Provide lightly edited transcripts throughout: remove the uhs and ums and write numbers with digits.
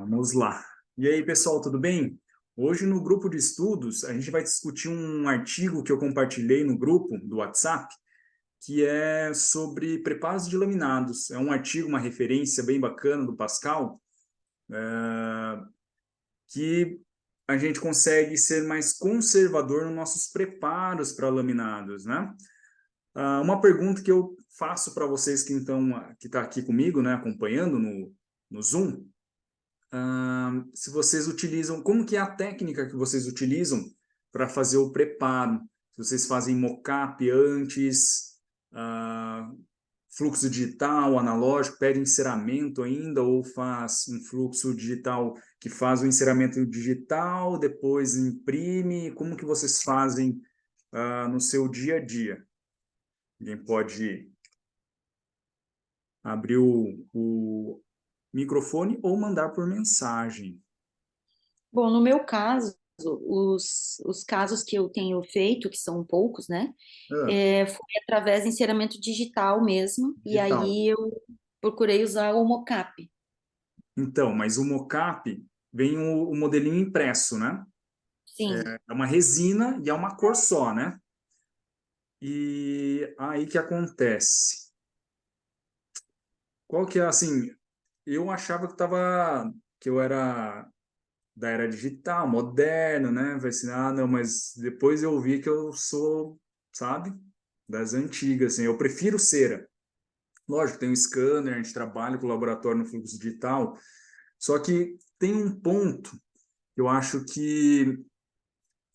Vamos lá. E aí, pessoal, tudo bem? Hoje, no grupo de estudos, a gente vai discutir um artigo que eu compartilhei no grupo do WhatsApp, que é sobre preparos de laminados. É um artigo, uma referência bem bacana do Pascal, que a gente consegue ser mais conservador nos nossos preparos para laminados, né? Uma pergunta que eu faço para vocês que está aqui comigo, né, acompanhando no Zoom. Se vocês utilizam, como que é a técnica que vocês utilizam para fazer o preparo? Se vocês fazem mockup antes, fluxo digital, analógico, pede enceramento ainda, ou faz um fluxo digital que faz o enceramento digital, depois imprime? Como que vocês fazem no seu dia a dia? Alguém pode abrir o microfone ou mandar por mensagem. Bom, no meu caso, os casos que eu tenho feito, que são poucos, né? Foi através de enceramento digital mesmo, e Digital. aí eu procurei usar o mockup. Então, mas o mockup vem o modelinho impresso, né? Sim, É uma resina e é uma cor só, né? E aí que acontece? Qual que é, assim, eu achava que eu era da era digital, moderno, né? Vai assim, não, mas depois eu vi que eu sou, sabe, das antigas, assim, eu prefiro cera. Lógico, tem um scanner, a gente trabalha com o laboratório no fluxo digital, só que tem um ponto que eu acho que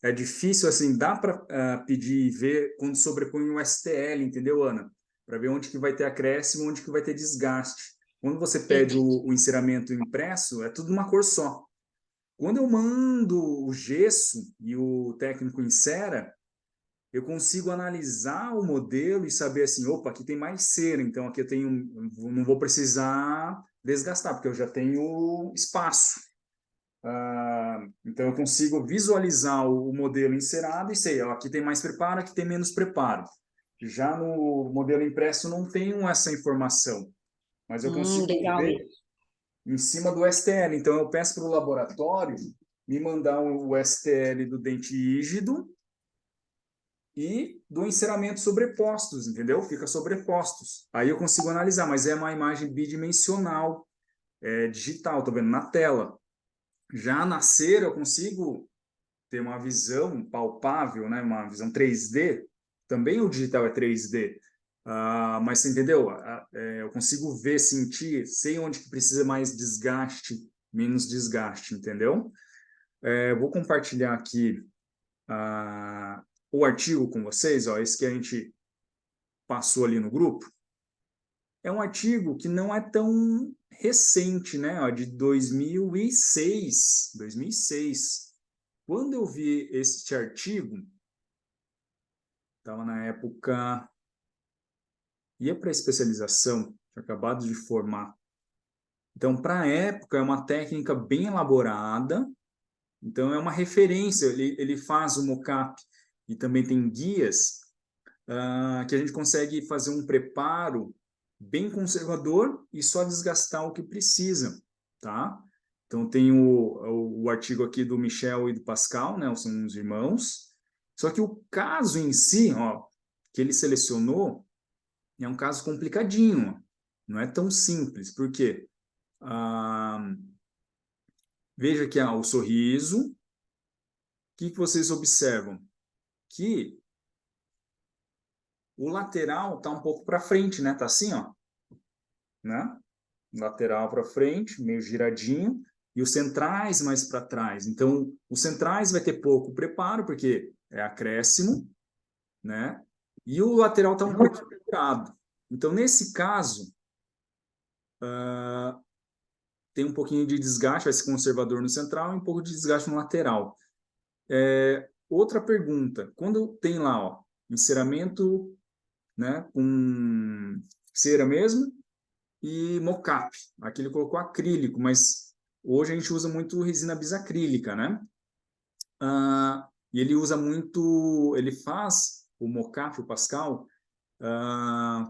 é difícil, assim, dá para pedir e ver quando sobrepõe o STL, entendeu, Ana? Para ver onde que vai ter acréscimo, onde que vai ter desgaste. Quando você pede entendi. o enceramento impresso, é tudo uma cor só. Quando eu mando o gesso e o técnico insera, eu consigo analisar o modelo e saber assim, opa, aqui tem mais cera, então aqui eu tenho, não vou precisar desgastar, porque eu já tenho espaço. Então eu consigo visualizar o modelo encerado e sei, ó, aqui tem mais preparo, aqui tem menos preparo. Já no modelo impresso não tenho essa informação, mas eu consigo Legal ver isso. em cima do STL. Então eu peço para o laboratório me mandar o STL do dente rígido e do enceramento sobrepostos, entendeu? Fica sobrepostos. Aí eu consigo analisar, mas é uma imagem bidimensional, digital, tô vendo na tela. Já na cera eu consigo ter uma visão palpável, né? Uma visão 3D. Também o digital é 3D. Mas você entendeu? Eu consigo ver, sentir, sei onde que precisa mais desgaste, menos desgaste, entendeu? Vou compartilhar aqui o artigo com vocês, ó, esse que a gente passou ali no grupo. É um artigo que não é tão recente, né? Ó, de 2006. 2006. Quando eu vi este artigo, estava na época, ia para especialização, tinha acabado de formar. Então, para a época, é uma técnica bem elaborada, então é uma referência. Ele faz o mockup e também tem guias que a gente consegue fazer um preparo bem conservador e só desgastar o que precisa, tá? Então tem o artigo aqui do Michel e do Pascal, né? São os irmãos. Só que o caso em si, ó, que ele selecionou, é um caso complicadinho, não é tão simples. Por quê? Ah, veja aqui o sorriso. O que vocês observam? Que o lateral está um pouco para frente, né? Tá assim, ó, né? Lateral para frente, meio giradinho, e os centrais mais para trás. Então, os centrais vai ter pouco preparo, porque é acréscimo, né? E o lateral está um pouco virado. Então, nesse caso, tem um pouquinho de desgaste, vai ser conservador no central e um pouco de desgaste no lateral. Outra pergunta, quando tem lá, ó, enceramento, né, com cera mesmo, e mockup. Aqui ele colocou acrílico, mas hoje a gente usa muito resina bisacrílica, né? E ele usa muito, ele faz o mockup, o Pascal,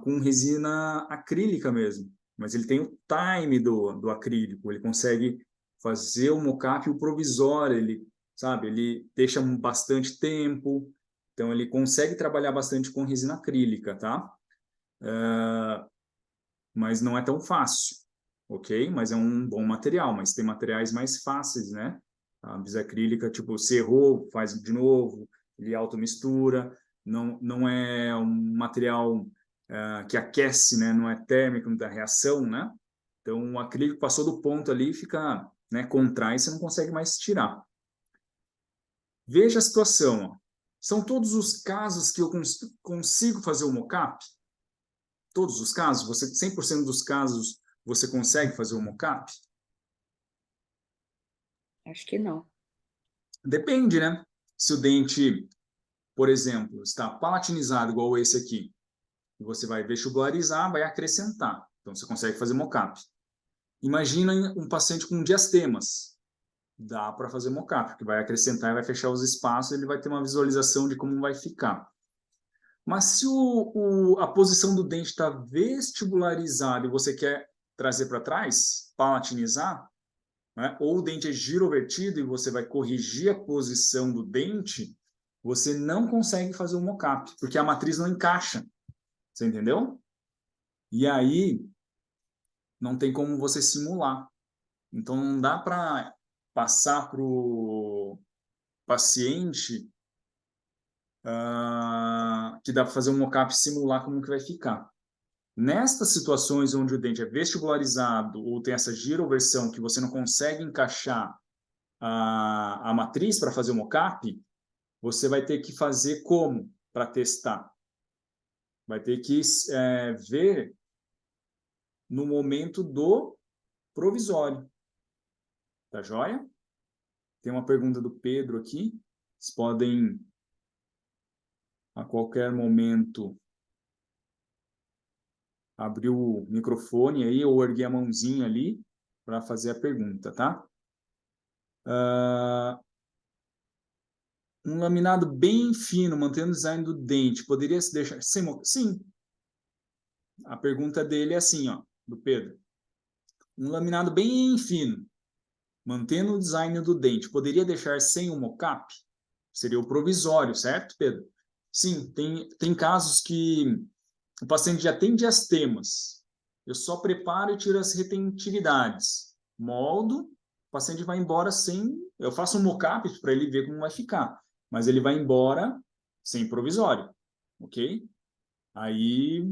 com resina acrílica mesmo. Mas ele tem o time do acrílico, ele consegue fazer o mocap, o provisório, ele, sabe, ele deixa bastante tempo, então ele consegue trabalhar bastante com resina acrílica, tá? Mas não é tão fácil, ok? Mas é um bom material, mas tem materiais mais fáceis, né? A bisacrílica, tipo, se errou, faz de novo, ele automistura, não é um material que aquece, né? Não é térmico, não dá reação, né? Então, o acrílico passou do ponto ali, fica, né, contrai, você não consegue mais tirar. Veja a situação, ó. São todos os casos que eu consigo fazer o mocap? Todos os casos? 100% dos casos você consegue fazer o mocap? Acho que não. Depende, né? Se o dente, por exemplo, está palatinizado igual esse aqui, e você vai vestibularizar, vai acrescentar. Então, você consegue fazer mocap. Imagina um paciente com diastemas. Dá para fazer mocap, porque vai acrescentar e vai fechar os espaços, ele vai ter uma visualização de como vai ficar. Mas se a posição do dente está vestibularizada e você quer trazer para trás, palatinizar, né? Ou o dente é girovertido e você vai corrigir a posição do dente, você não consegue fazer o mocap, porque a matriz não encaixa. Você entendeu? E aí não tem como você simular. Então não dá para passar para o paciente que dá para fazer um mocap e simular como que vai ficar. Nestas situações onde o dente é vestibularizado ou tem essa giroversão que você não consegue encaixar a matriz para fazer o mocap, você vai ter que fazer como para testar? Vai ter que ver no momento do provisório. Tá joia? Tem uma pergunta do Pedro aqui. Vocês podem, a qualquer momento, abrir o microfone aí ou erguer a mãozinha ali para fazer a pergunta, tá? Um laminado bem fino, mantendo o design do dente, poderia se deixar sem mocap? Sim. A pergunta dele é assim, ó, do Pedro. Um laminado bem fino, mantendo o design do dente, poderia deixar sem o mocap? Seria o provisório, certo, Pedro? Sim, tem casos que o paciente já tem diastemas. Eu só preparo e tiro as retentividades. Moldo, o paciente vai embora sem... Eu faço um mocap para ele ver como vai ficar. Mas ele vai embora sem provisório, ok? Aí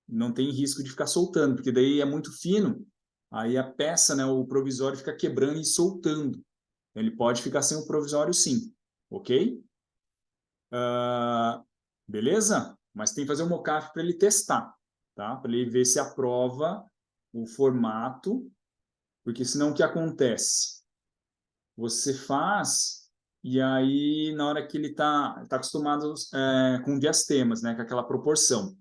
não tem risco de ficar soltando, porque daí é muito fino, aí a peça, né, o provisório fica quebrando e soltando. Ele pode ficar sem o provisório sim, ok? Beleza? Mas tem que fazer um mocap para ele testar, tá? Para ele ver se aprova o formato, porque senão o que acontece? Você faz e aí na hora que ele tá acostumado com diastemas, né, com aquela proporção.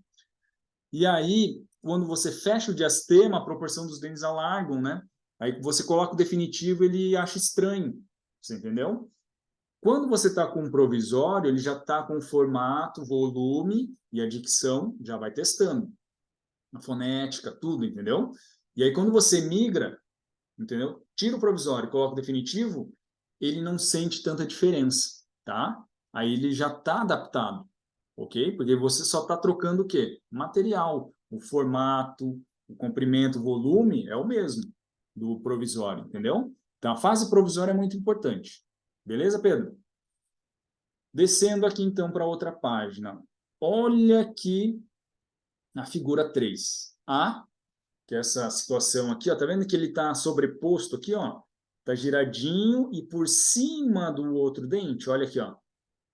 E aí, quando você fecha o diastema, a proporção dos dentes alargam, né? Aí você coloca o definitivo, ele acha estranho. Você entendeu? Quando você está com um provisório, ele já está com o formato, volume e a dicção, já vai testando. A fonética, tudo, entendeu? E aí, quando você migra, entendeu? Tira o provisório e coloca o definitivo, ele não sente tanta diferença, tá? Aí ele já está adaptado, ok? Porque você só está trocando o quê? Material, o formato, o comprimento, o volume é o mesmo do provisório, entendeu? Então, a fase provisória é muito importante. Beleza, Pedro? Descendo aqui, então, para outra página. Olha aqui a figura 3. Que é essa situação aqui, ó, tá vendo que ele está sobreposto aqui, ó? Tá giradinho e por cima do outro dente, olha aqui, ó.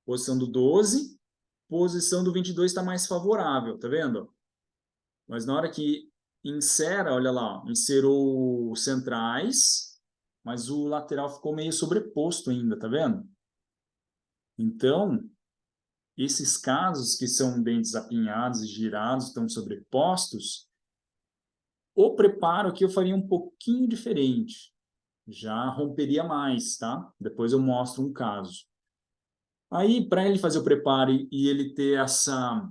Posição do 12, posição do 22 está mais favorável, tá vendo? Mas na hora que insera, olha lá, ó, inserou os centrais, mas o lateral ficou meio sobreposto ainda, tá vendo? Então, esses casos que são dentes apinhados e girados, estão sobrepostos, o preparo aqui eu faria um pouquinho diferente. Já romperia mais, tá? Depois eu mostro um caso. Aí, para ele fazer o preparo e ele ter essa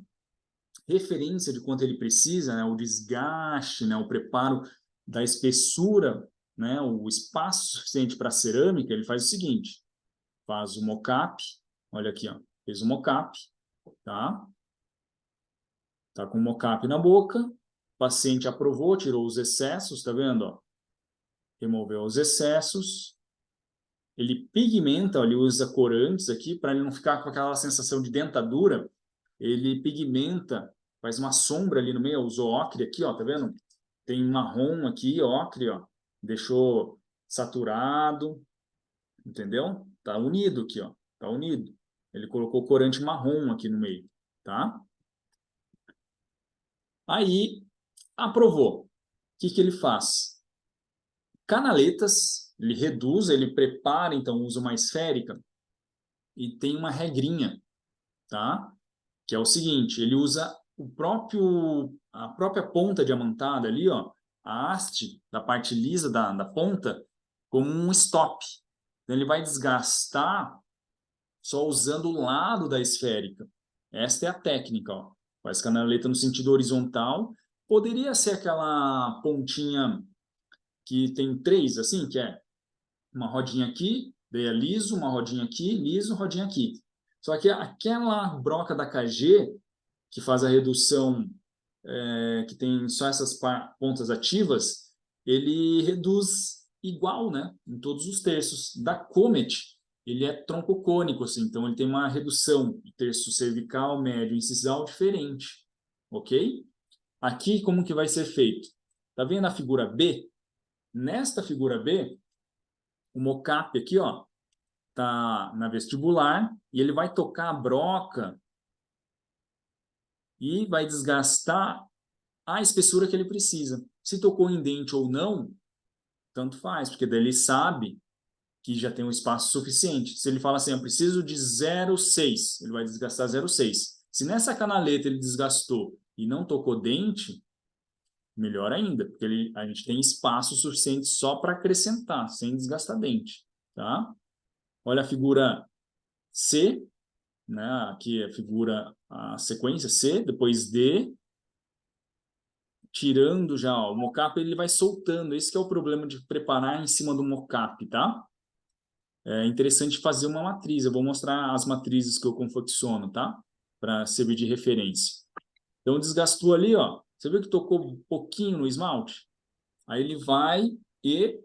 referência de quanto ele precisa, né? O desgaste, né? O preparo da espessura né, o espaço suficiente para a cerâmica, ele faz o seguinte, faz o mocap, olha aqui, ó, fez o mocap, tá? Tá com o mocap na boca, o paciente aprovou, tirou os excessos, tá vendo, ó? Removeu os excessos, ele pigmenta, ó, ele usa corantes aqui, para ele não ficar com aquela sensação de dentadura, ele pigmenta, faz uma sombra ali no meio, usou ocre aqui, ó, tá vendo? Tem marrom aqui, ocre, ó, deixou saturado, entendeu? Tá unido aqui, ó, tá unido. Ele colocou corante marrom aqui no meio, tá? Aí, aprovou. O que que ele faz? Canaletas, ele reduz, ele prepara, então usa uma esférica e tem uma regrinha, tá? Que é o seguinte, ele usa a própria ponta diamantada ali, ó, a haste da parte lisa da ponta, como um stop. Então, ele vai desgastar só usando o lado da esférica. Esta é a técnica, ó. Faz canaleta no sentido horizontal. Poderia ser aquela pontinha que tem três, assim, que é uma rodinha aqui, daí é liso, uma rodinha aqui, liso, rodinha aqui. Só que aquela broca da KG, que faz a redução, que tem só essas pontas ativas, ele reduz igual, né, em todos os terços. Da Comet, ele é troncocônico, assim, então ele tem uma redução de terço cervical, médio, incisal diferente, ok? Aqui, como que vai ser feito? Tá vendo a figura B? Nesta figura B, o mocap aqui, ó, tá na vestibular e ele vai tocar a broca e vai desgastar a espessura que ele precisa. Se tocou em dente ou não, tanto faz, porque daí ele sabe que já tem um espaço suficiente. Se ele fala assim, eu preciso de 0,6, ele vai desgastar 0,6. Se nessa canaleta ele desgastou e não tocou dente, melhor ainda, porque a gente tem espaço suficiente só para acrescentar, sem desgastar dente, tá? Olha a figura C, né? Aqui é a sequência C, depois D, tirando já, ó, o mocap ele vai soltando. Esse que é o problema de preparar em cima do mocap, tá? É interessante fazer uma matriz. Eu vou mostrar as matrizes que eu confecciono, tá? Para servir de referência. Então, desgastou ali, ó. Você viu que tocou um pouquinho no esmalte? Aí ele vai e,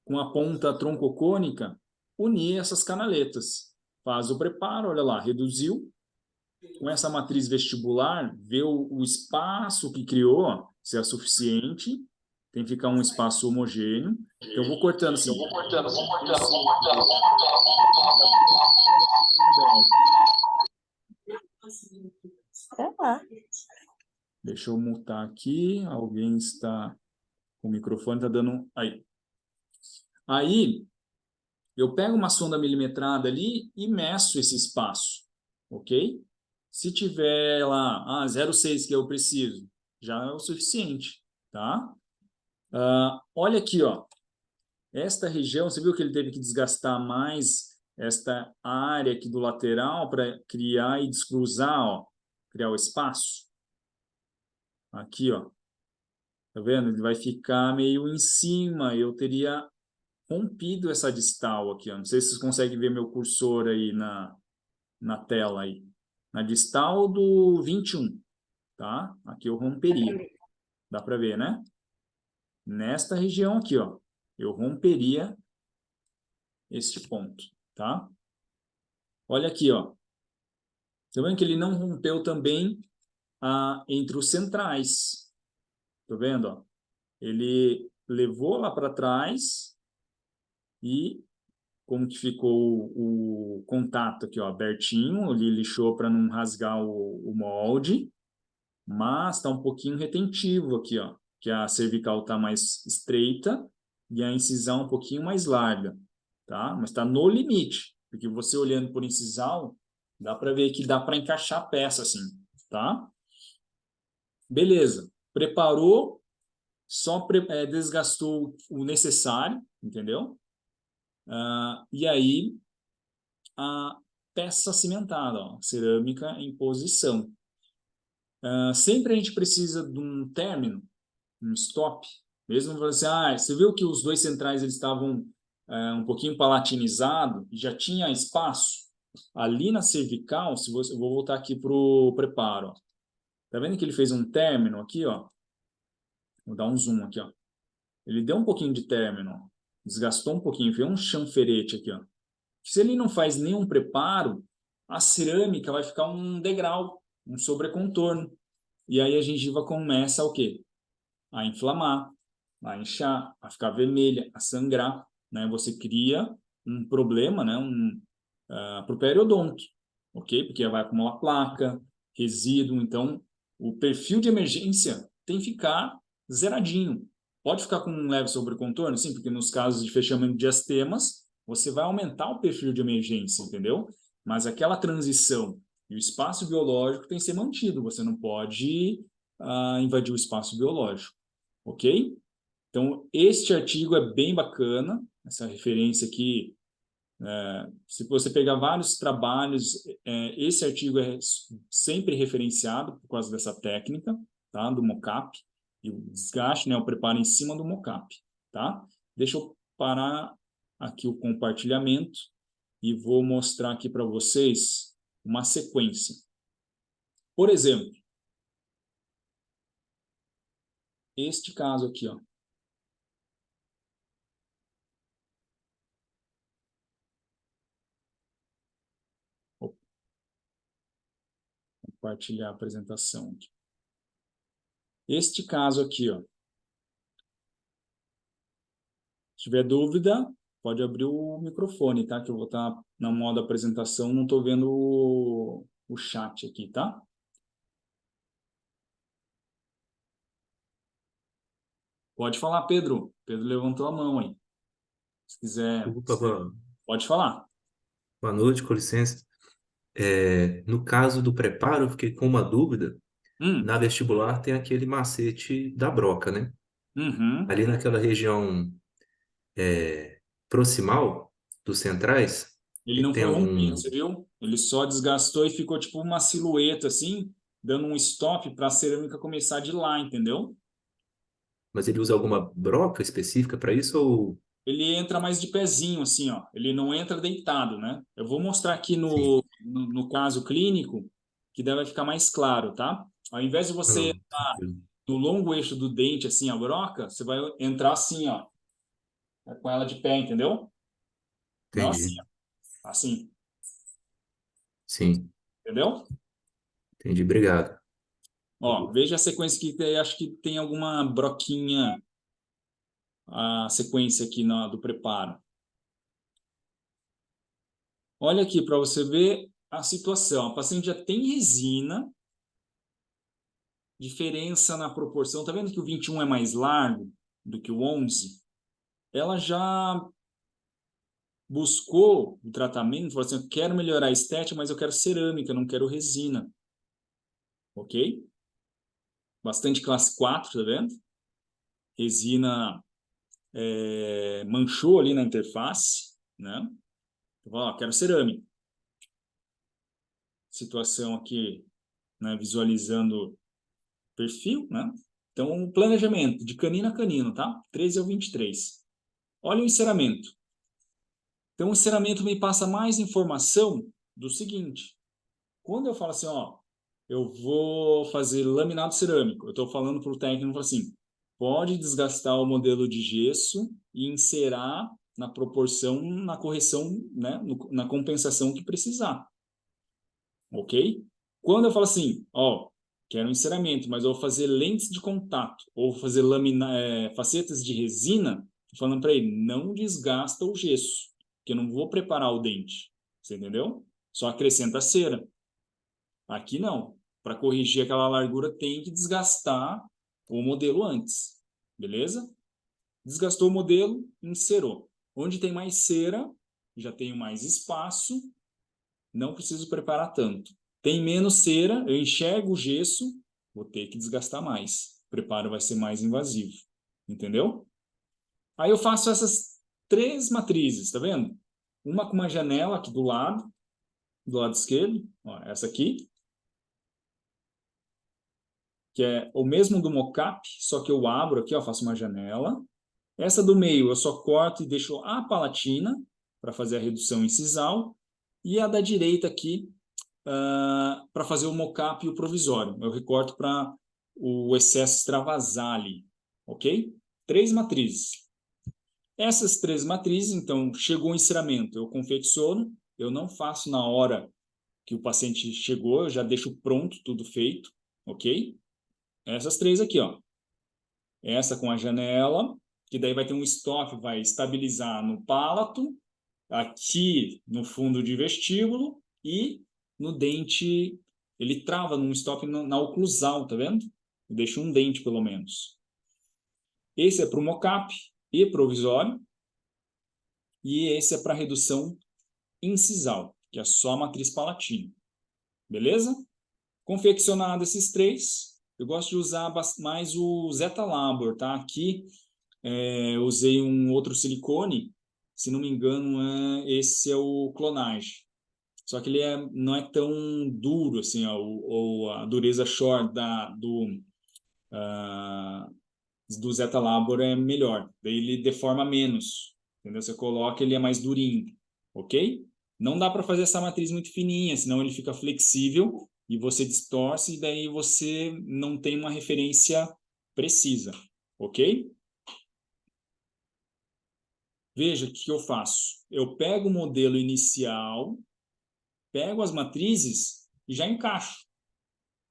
com a ponta troncocônica, unir essas canaletas. Faz o preparo, olha lá, reduziu. Com essa matriz vestibular, vê o espaço que criou, ó, se é suficiente. Tem que ficar um espaço homogêneo. Então, eu vou cortando assim. Deixa eu mutar aqui. Alguém está com o microfone, está dando... Aí, eu pego uma sonda milimetrada ali e meço esse espaço, ok? Se tiver lá, 0,6 que eu preciso, já é o suficiente, tá? Olha aqui, ó. Esta região, você viu que ele teve que desgastar mais esta área aqui do lateral para criar e descruzar, ó, criar o espaço? Aqui, ó. Tá vendo? Ele vai ficar meio em cima. Eu teria rompido essa distal aqui, ó. Não sei se vocês conseguem ver meu cursor aí na tela aí. Na distal do 21, tá? Aqui eu romperia. Dá para ver, né? Nesta região aqui, ó. Eu romperia este ponto, tá? Olha aqui, ó. Tá vendo que ele não rompeu também entre os centrais. Tá vendo, ó? Ele levou lá para trás e como que ficou o contato aqui, ó, abertinho, ele lixou para não rasgar o molde, mas está um pouquinho retentivo aqui, ó, que a cervical está mais estreita e a incisão um pouquinho mais larga, tá? Mas está no limite, porque você olhando por incisal, dá para ver que dá para encaixar a peça assim, tá? Beleza, preparou, só desgastou o necessário, entendeu? E aí a peça cimentada, ó, cerâmica em posição. Sempre a gente precisa de um término, um stop, Mesmo falando assim, você viu que os dois centrais eles estavam um pouquinho palatinizados, já tinha espaço ali na cervical. Se você, eu vou voltar aqui para o preparo. Ó. Tá vendo que ele fez um término aqui, ó? Vou dar um zoom aqui, ó. Ele deu um pouquinho de término, ó. Desgastou um pouquinho, fez um chanferete aqui, ó. Se ele não faz nenhum preparo, a cerâmica vai ficar um degrau, um sobrecontorno. E aí a gengiva começa o quê? A inflamar, a inchar, a ficar vermelha, a sangrar, né? Você cria um problema, né? Para o periodonto, ok? Porque vai acumular placa, resíduo. Então, o perfil de emergência tem que ficar zeradinho. Pode ficar com um leve sobrecontorno? Sim, porque nos casos de fechamento de diastemas, você vai aumentar o perfil de emergência, entendeu? Mas aquela transição e o espaço biológico tem que ser mantido. Você não pode invadir o espaço biológico, ok? Então, este artigo é bem bacana, essa referência aqui. Se você pegar vários trabalhos, esse artigo é sempre referenciado por causa dessa técnica, tá? Do mocap, e o desgaste, né? O preparo em cima do mocap, tá? Deixa eu parar aqui o compartilhamento e vou mostrar aqui para vocês uma sequência. Por exemplo, este caso aqui, ó. Vou compartilhar a apresentação aqui. Este caso aqui, ó. Se tiver dúvida, pode abrir o microfone, tá? Que eu vou estar na modo apresentação, não estou vendo o chat aqui, tá? Pode falar, Pedro. Pedro levantou a mão aí. Se quiser, Opa, pode falar. boa noite, com licença. No caso do preparo, eu fiquei com uma dúvida. Hum, Na vestibular tem aquele macete da broca, né? uhum. Ali naquela região proximal dos centrais, Ele não tem foi rompido, algum... você viu? Ele só desgastou e ficou tipo uma silhueta assim, dando um stop para a cerâmica começar de lá, entendeu? Mas ele usa alguma broca específica para isso ou... Ele entra mais de pezinho, assim, ó. Ele não entra deitado, né? Eu vou mostrar aqui Sim. no caso clínico, que daí vai ficar mais claro, tá? Ao invés de Ah, você não, entrar tranquilo. no longo eixo do dente, assim, a broca, você vai entrar assim, ó, com ela de pé, entendeu? Não assim, Entendi. ó, assim, Sim, entendeu? entendi. Obrigado. Ó, veja a sequência que acho que tem alguma broquinha, a sequência aqui do preparo. Olha aqui para você ver a situação. A paciente já tem resina, diferença na proporção. Tá vendo que o 21 é mais largo do que o 11? Ela já buscou o tratamento, falou assim, eu quero melhorar a estética, mas eu quero cerâmica, não quero resina. Ok? Bastante classe 4, tá vendo? Resina manchou ali na interface, né? Eu falo, ó, quero cerâmica. Situação aqui, né, visualizando perfil, né? Então, o planejamento de canino a canino, tá? 13 ao 23. Olha o enceramento. Então, o enceramento me passa mais informação do seguinte. Quando eu falo assim, ó, eu vou fazer laminado cerâmico, eu estou falando para o técnico assim, pode desgastar o modelo de gesso e inserar na proporção, na correção, né, na compensação que precisar, ok? Quando eu falo assim, ó, quero um enceramento, mas eu vou fazer lentes de contato ou vou fazer facetas de resina, tô falando para ele, não desgasta o gesso, que eu não vou preparar o dente, você entendeu? Só acrescenta cera. Aqui não. Para corrigir aquela largura tem que desgastar o modelo antes, beleza? Desgastou o modelo, encerou. Onde tem mais cera, já tenho mais espaço, não preciso preparar tanto. Tem menos cera, eu enxergo o gesso, vou ter que desgastar mais. O preparo vai ser mais invasivo, entendeu? Aí eu faço essas três matrizes, tá vendo? Uma com uma janela aqui do lado esquerdo, ó, essa aqui, que é o mesmo do mockup, só que eu abro aqui, ó, faço uma janela. Essa do meio eu só corto e deixo a palatina para fazer a redução incisal. E a da direita aqui para fazer o mockup e o provisório. Eu recorto para o excesso extravasar ali, ok? 3 matrizes. Essas 3 matrizes, então, chegou o enceramento, eu confecciono, eu não faço na hora que o paciente chegou, eu já deixo pronto, tudo feito, ok? Essas 3 aqui, ó. Essa com a janela, que daí vai ter um stop, vai estabilizar no palato, aqui no fundo de vestíbulo e no dente, ele trava num stop na oclusal, tá vendo? Deixa um dente, pelo menos. Esse é para o mockup e provisório. E esse é para redução incisal, que é só a matriz palatina. Beleza? Confeccionado esses 3, eu gosto de usar mais o Zeta Labor, tá? Aqui eu usei um outro silicone, se não me engano, esse é o Clonage. Só que ele não é tão duro assim, ó, ou a dureza short do Zeta Labor é melhor. Daí ele deforma menos, entendeu? Você coloca, ele é mais durinho, ok? Não dá para fazer essa matriz muito fininha, senão ele fica flexível e você distorce e daí você não tem uma referência precisa, ok? Veja o que eu faço. Eu pego o modelo inicial, pego as matrizes e já encaixo.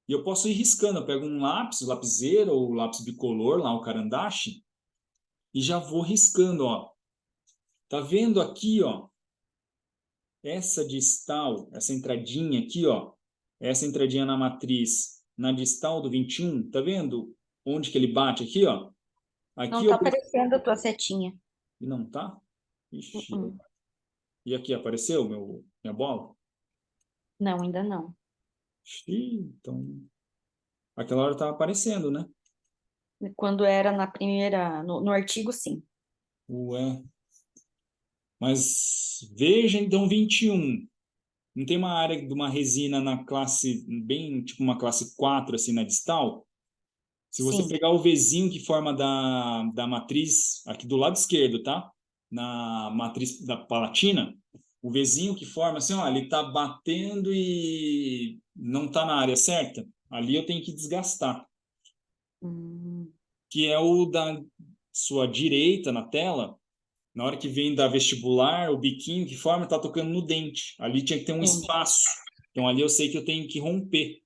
E eu posso ir riscando. Eu pego um lápis, lapiseira ou lápis bicolor, lá o carandache, e já vou riscando, ó. Tá vendo aqui, ó? Essa distal, essa entradinha aqui, ó. Essa entradinha na matriz, na distal do 21, tá vendo? Onde que ele bate aqui, ó? Não Aqui tá eu... aparecendo a tua setinha. E não tá? Ixi. Uh-uh. E aqui apareceu minha bola? Não, ainda não. Ixi, então... Aquela hora tava aparecendo, né? Quando era na primeira, no artigo, sim. Ué. Mas veja então 21. Não tem uma área de uma resina na classe, bem tipo uma classe 4 assim na distal? Se você Sim. pegar o Vzinho que forma da matriz, aqui do lado esquerdo, tá? Na matriz da palatina, o Vzinho que forma assim, ó, ele tá batendo e não tá na área certa. Ali eu tenho que desgastar. Hum, Que é o da sua direita na tela, na hora que vem da vestibular, o biquinho que forma tá tocando no dente. Ali tinha que ter um sim. espaço. Então ali eu sei que eu tenho que romper,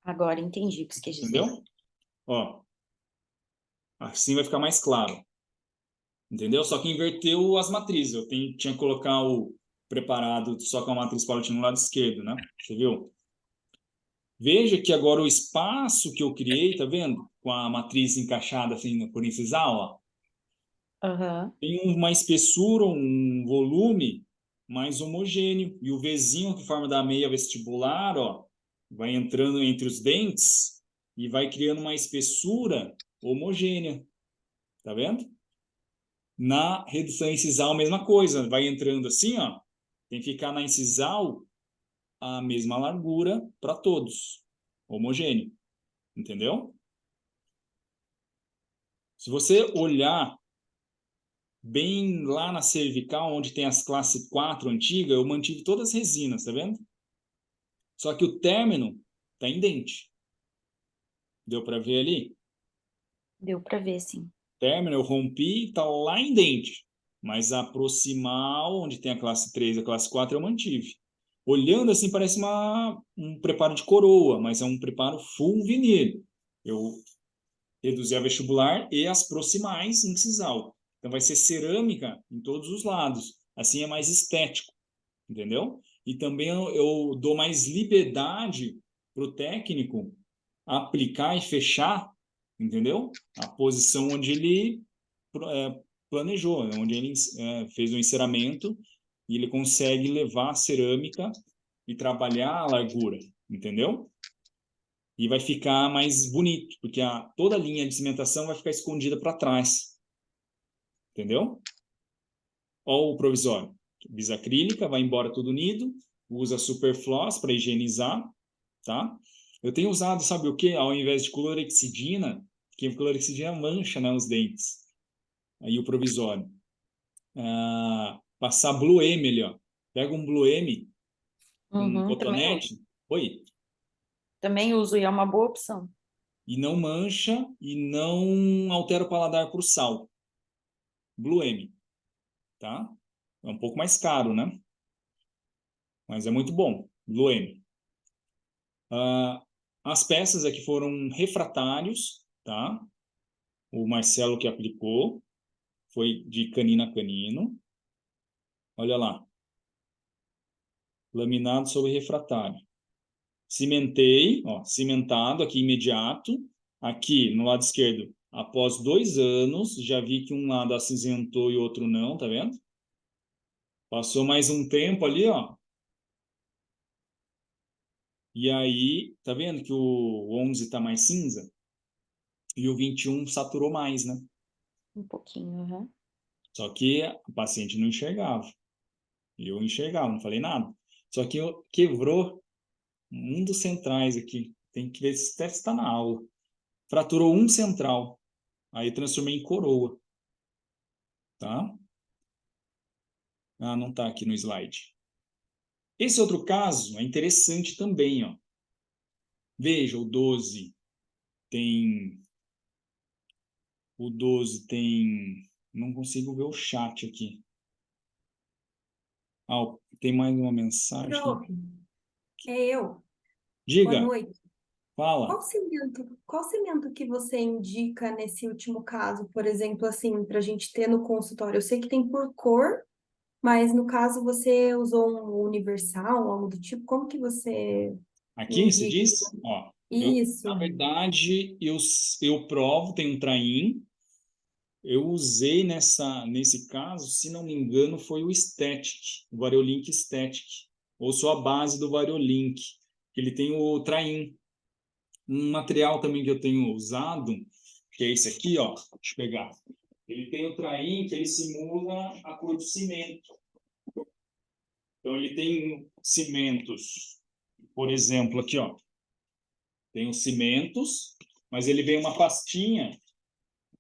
Agora entendi o que você quer dizer. entendeu? Ó, assim vai ficar mais claro, entendeu? Só que inverteu as matrizes. Tinha que colocar o preparado só com a matriz palatina no lado esquerdo, né? Você viu? Veja que agora o espaço que eu criei, tá vendo? Com a matriz encaixada assim por incisal, ó. Aham. Tem uma espessura, um volume mais homogêneo. E o Vzinho que forma da meia vestibular, ó, vai entrando entre os dentes e vai criando uma espessura homogênea. Tá vendo? Na redução incisal, a mesma coisa. Vai entrando assim, ó. Tem que ficar na incisal a mesma largura para todos. Homogêneo. Entendeu? Se você olhar bem lá na cervical, onde tem as classe 4 antiga, eu mantive todas as resinas, tá vendo? Só que o término tá em dente. Deu para ver ali? Deu para ver, sim. Término eu rompi, tá lá em dente. Mas a proximal, onde tem a classe 3 e a classe 4, eu mantive. Olhando assim, parece um preparo de coroa, mas é um preparo full vinil. Eu reduzi a vestibular e as proximais em sisal. Então vai ser cerâmica em todos os lados. Assim é mais estético, entendeu? E também eu dou mais liberdade para o técnico aplicar e fechar, entendeu? A posição onde ele planejou, onde ele fez o enceramento e ele consegue levar a cerâmica e trabalhar a largura, entendeu? E vai ficar mais bonito, porque toda a linha de cimentação vai ficar escondida para trás, entendeu? Olha o provisório. Bisacrílica, vai embora tudo unido, usa superfloss para higienizar, tá? Eu tenho usado, sabe o quê? Ao invés de clorexidina, que clorexidina mancha, né, os dentes. Aí o provisório. Passar Blue M ali, ó. Pega um Blue M, um Uhum, cotonete. Oi. também uso e é uma boa opção. E não mancha e não altera o paladar para o sal. Blue M, tá? É um pouco mais caro, né? Mas é muito bom. Blue M. As peças aqui foram refratários, tá? O Marcelo que aplicou. Foi de canino a canino. Olha lá. Laminado sobre refratário. Cimentei, ó, cimentado aqui imediato. Aqui no lado esquerdo, após 2 anos, já vi que um lado acinzentou e o outro não, tá vendo? Passou mais um tempo ali, ó. E aí, tá vendo que o 11 tá mais cinza? E o 21 saturou mais, né? Um pouquinho, uhum. Só que o paciente não enxergava. Eu enxergava, não falei nada. Só que quebrou um dos centrais aqui. Tem que ver se está na aula. Fraturou um central. Aí transformei em coroa. Tá? Não está aqui no slide. Esse outro caso é interessante também, ó. Veja, o 12 tem... O 12 tem... Não consigo ver o chat aqui. Tem mais uma mensagem. Prof, é eu. Boa Diga, noite. fala. Qual cimento que você indica nesse último caso, por exemplo, assim, para a gente ter no consultório? Eu sei que tem por cor, mas no caso você usou um universal, algo do tipo. Como que você Aqui, você indica? diz? Ó, na Isso. verdade, eu provo, tem um traim. Eu usei nesse caso, se não me engano, foi o Static, o Variolink Static, ou só a base do Variolink, que ele tem o traim. Um material também que eu tenho usado, que é esse aqui, ó, deixa eu pegar. Ele tem o traim que ele simula a cor do cimento. Então ele tem cimentos, por exemplo, aqui, ó. Tem os cimentos, mas ele vem uma pastinha,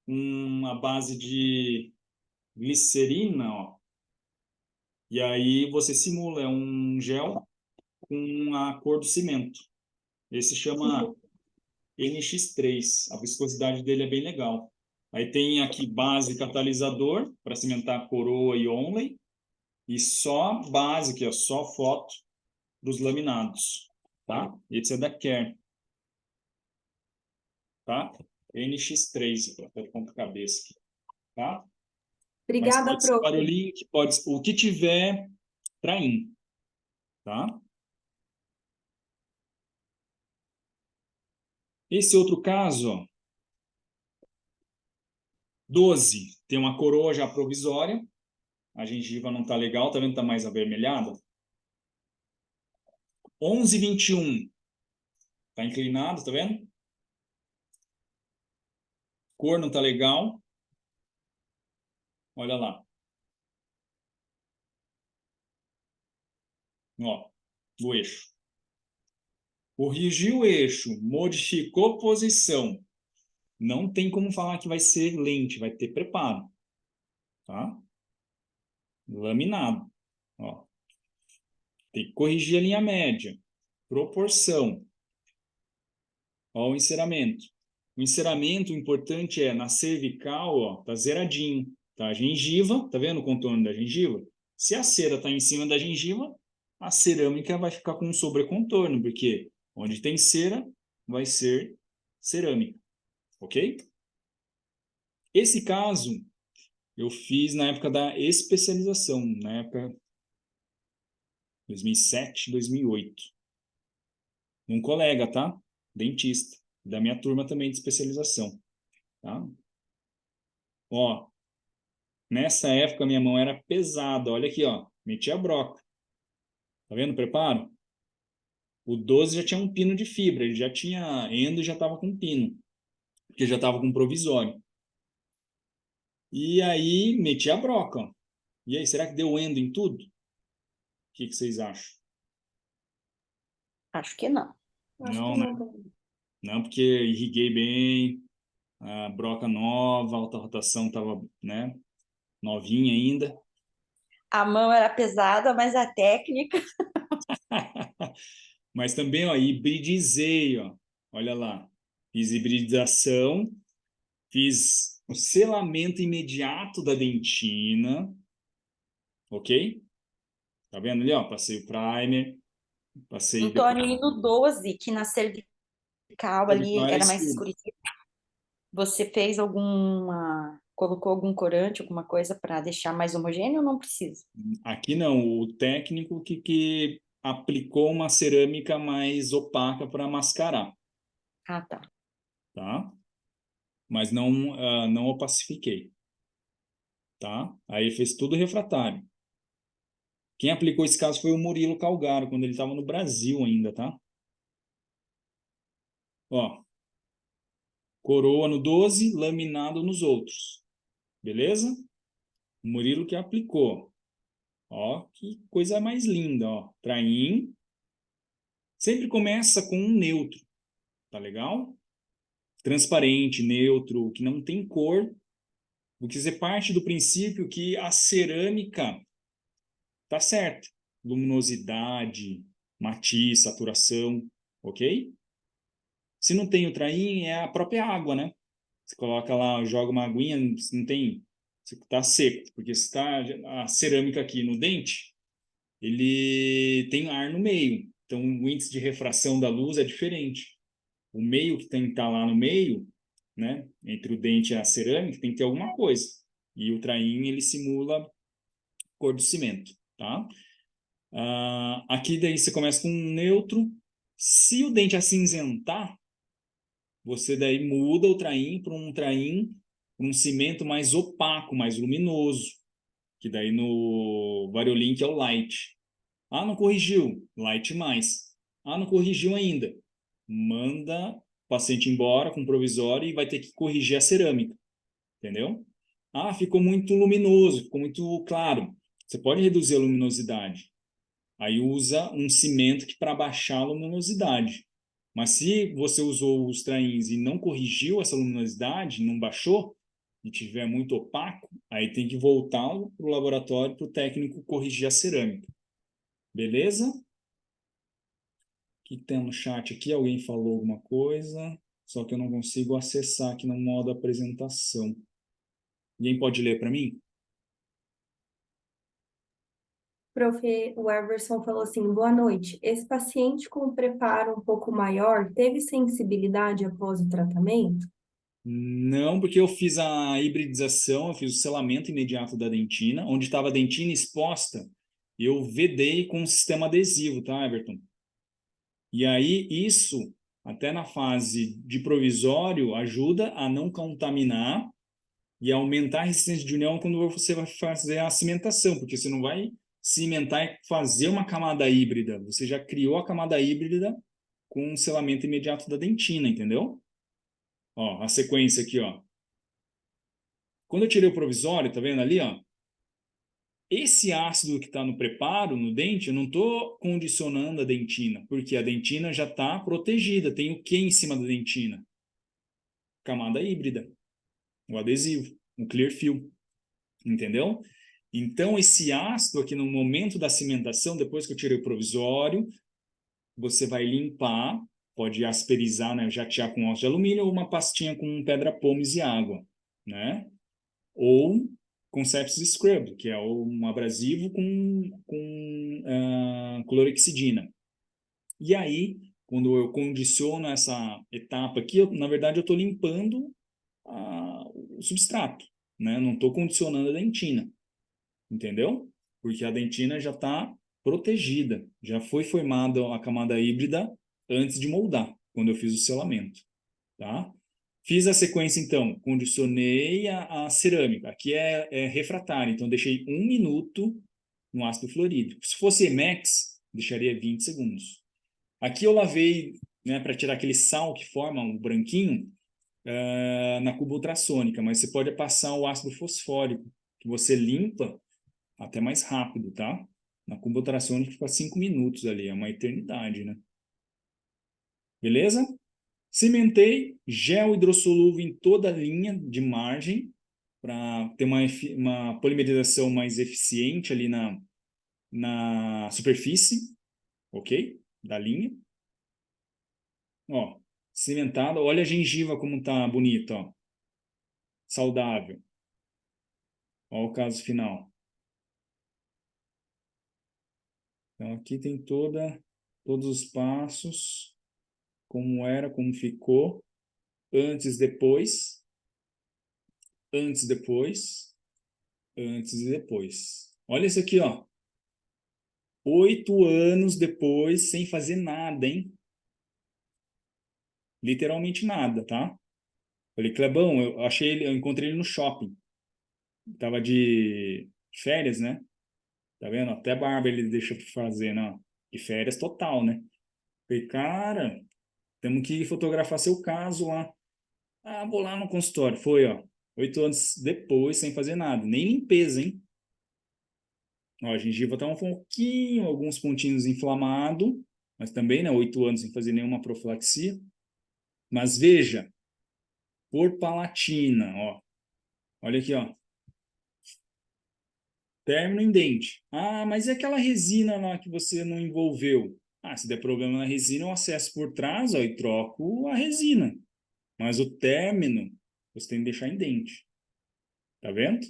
uma base de glicerina, ó. E aí você simula, é um gel com a cor do cimento. Esse chama NX3. A viscosidade dele é bem legal. Aí tem aqui base catalisador para cimentar coroa e onley. E só base, que é só foto dos laminados. Tá? Esse é da Care. Tá? NX3. Até ponto cabeça aqui. Tá? Mas Obrigada, pode ser prof. Variolink, pode ser o que tiver traim. Tá? Esse outro caso, ó, 12, tem uma coroa já provisória. A gengiva não está legal, tá vendo? Está mais avermelhada. 11,21 está inclinado, tá vendo? Cor não está legal. Olha lá. Ó, o eixo. Corrigiu o eixo, modificou posição. Não tem como falar que vai ser lente, vai ter preparo. Tá? Laminado. Ó. Tem que corrigir a linha média. Proporção. Ó, o enceramento. O enceramento, o importante é na cervical, ó, tá zeradinho. Tá? A gengiva, tá vendo o contorno da gengiva? Se a cera está em cima da gengiva, a cerâmica vai ficar com um sobrecontorno, porque onde tem cera, vai ser cerâmica. Ok? Esse caso, eu fiz na época da especialização, na época 2007, 2008. Um colega, tá? Dentista. Da minha turma também de especialização. Tá? Ó, nessa época minha mão era pesada. Olha aqui, ó. Metia a broca. Tá vendo o preparo? O 12 já tinha um pino de fibra. Ele já tinha endo e já estava com pino. Porque já estava com provisório. E aí metia a broca, ó. E aí, será que deu endo em tudo? O que vocês acham? Acho que não. Acho que Não, né? não também. Não, porque irriguei bem, a broca nova, a alta rotação estava, né, novinha ainda. A mão era pesada, mas a técnica. Mas também, ó, hibridizei, ó. Olha lá. Fiz hibridização, fiz o selamento imediato da dentina, ok? Tá vendo ali, ó? Passei o primer, passei Em depois torno do 12, que na cervical ali era era mais escuro. escurinho. Você fez alguma, colocou algum corante, alguma coisa para deixar mais homogêneo ou não precisa? Aqui não, o técnico que aplicou uma cerâmica mais opaca para mascarar, Ah, tá. tá? Mas não, não opacifiquei, tá? Aí fez tudo refratário. Quem aplicou esse caso foi o Murilo Calgaro, quando ele estava no Brasil ainda, tá? Ó, coroa no 12, laminado nos outros. Beleza? O Murilo que aplicou. Ó, que coisa mais linda, ó. Traim. Sempre começa com um neutro, tá legal? Transparente, neutro, que não tem cor. Porque você parte do princípio que a cerâmica tá certa. Luminosidade, matiz, saturação, ok? Se não tem o traim, é a própria água, né? Você coloca lá, joga uma aguinha, não tem, está seco, porque se está a cerâmica aqui no dente, ele tem ar no meio, então o índice de refração da luz é diferente. O meio que tem que estar lá no meio, né, entre o dente e a cerâmica, tem que ter alguma coisa. E o traim ele simula cor do cimento, tá? Aqui daí você começa com um neutro. Se o dente acinzentar, você daí muda o traim para um traim, um cimento mais opaco, mais luminoso, que daí no Variolink é o light. Ah, não corrigiu, light mais. Ah, não corrigiu ainda. Manda o paciente embora com provisório e vai ter que corrigir a cerâmica, entendeu? Ah, ficou muito luminoso, ficou muito claro. Você pode reduzir a luminosidade. Aí usa um cimento que para baixar a luminosidade. Mas se você usou os trains e não corrigiu essa luminosidade, não baixou, e tiver muito opaco, aí tem que voltar para o laboratório para o técnico corrigir a cerâmica. Beleza? O que tem no chat aqui? Alguém falou alguma coisa? Só que eu não consigo acessar aqui no modo apresentação. Alguém pode ler para mim? Prof, o Everson falou assim, boa noite. Esse paciente com preparo um pouco maior teve sensibilidade após o tratamento? Não, porque eu fiz a hibridização, eu fiz o selamento imediato da dentina, onde estava a dentina exposta, eu vedei com um sistema adesivo, tá, Everton? E aí isso, até na fase de provisório, ajuda a não contaminar e aumentar a resistência de união quando você vai fazer a cimentação, porque você não vai cimentar e fazer uma camada híbrida, você já criou a camada híbrida com o selamento imediato da dentina, entendeu? Ó, a sequência aqui, ó. Quando eu tirei o provisório, tá vendo ali, ó? Esse ácido que está no preparo, no dente, eu não estou condicionando a dentina, porque a dentina já está protegida. Tem o que em cima da dentina? Camada híbrida, o adesivo, o clear film, entendeu? Então, esse ácido aqui no momento da cimentação, depois que eu tirei o provisório, você vai limpar, pode asperizar, né, jatear com óxido de alumínio ou uma pastinha com pedra pomes e água, né? Ou com sepsis scrub, que é um abrasivo com clorexidina. E aí, quando eu condiciono essa etapa aqui, na verdade eu estou limpando o substrato, né? Não estou condicionando a dentina, entendeu? Porque a dentina já está protegida, já foi formada a camada híbrida antes de moldar, quando eu fiz o selamento, tá? Fiz a sequência, então, condicionei a cerâmica. Aqui é refratário, então deixei 1 minuto no ácido fluorídrico. Se fosse Emex, deixaria 20 segundos. Aqui eu lavei, né, para tirar aquele sal que forma o branquinho, na cuba ultrassônica, mas você pode passar o ácido fosfórico, que você limpa até mais rápido, tá? Na cuba ultrassônica fica 5 minutos ali, é uma eternidade, né? Beleza? Cimentei gel hidrossolúvel em toda a linha de margem para ter uma polimerização mais eficiente ali na superfície, ok? Da linha. Ó, cimentado. Olha a gengiva como tá bonita, ó. Saudável. Ó o caso final. Então aqui tem todos os passos, como era, como ficou, antes, depois, antes, depois, antes e depois. Olha isso aqui, ó. 8 anos depois, sem fazer nada, hein? Literalmente nada, tá? Falei, Clebão, eu encontrei ele no shopping. Tava de férias, né? Tá vendo? Até barba ele deixa pra fazer, né? De férias total, né? Falei, cara, temos que fotografar seu caso lá. Ah, vou lá no consultório. Foi, ó. 8 anos depois, sem fazer nada. Nem limpeza, hein? Ó, a gengiva tá um pouquinho, alguns pontinhos inflamado, mas também, né? 8 anos sem fazer nenhuma profilaxia. Mas veja, por palatina, ó. Olha aqui, ó. Término em dente. Ah, mas e aquela resina lá que você não envolveu? Ah, se der problema na resina, eu acesso por trás, ó, e troco a resina. Mas o término, você tem que deixar em dente. Tá vendo?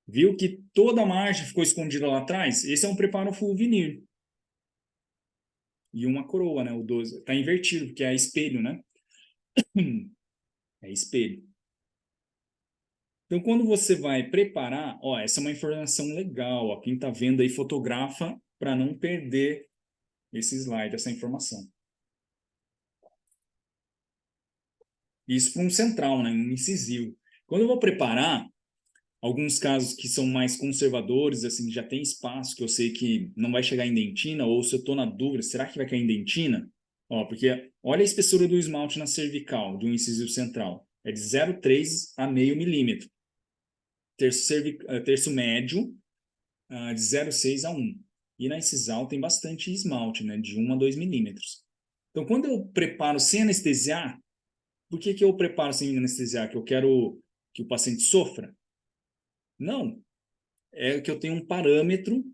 Viu que toda a margem ficou escondida lá atrás? Esse é um preparo full vinil. E uma coroa, né? O 12. Tá invertido, porque é espelho, né? É espelho. Então, quando você vai preparar, ó, essa é uma informação legal, ó, quem tá vendo aí fotografa para não perder esse slide, essa informação. Isso para um central, né? Um incisivo. Quando eu vou preparar, alguns casos que são mais conservadores, assim, já tem espaço, que eu sei que não vai chegar em dentina, ou se eu estou na dúvida, será que vai cair em dentina? Ó, porque olha a espessura do esmalte na cervical, de um incisivo central. É de 0,3 a meio milímetro. Terço médio, de 0,6 a 1. E na incisal tem bastante esmalte, né? De 1 a 2 milímetros. Então, quando eu preparo sem anestesiar, por que eu preparo sem anestesiar? Que eu quero que o paciente sofra? Não, é que eu tenho um parâmetro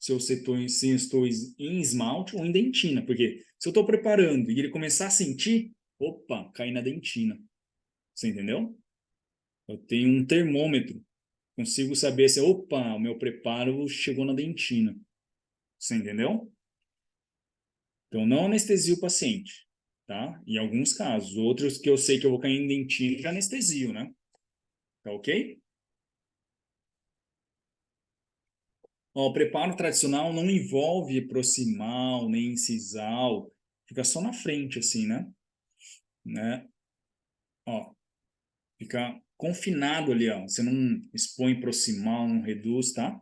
se eu estou em esmalte ou em dentina. Porque se eu estou preparando e ele começar a sentir, opa, cai na dentina. Você entendeu? Eu tenho um termômetro. Consigo saber se, opa, o meu preparo chegou na dentina. Você entendeu? Então, não anestesia o paciente, tá? Em alguns casos. Outros que eu sei que eu vou cair em dentina, já anestesio, né? Tá ok? Ó, o preparo tradicional não envolve proximal, nem incisal, fica só na frente, assim, né? Ó, fica confinado ali, ó. Você não expõe proximal, não reduz, tá?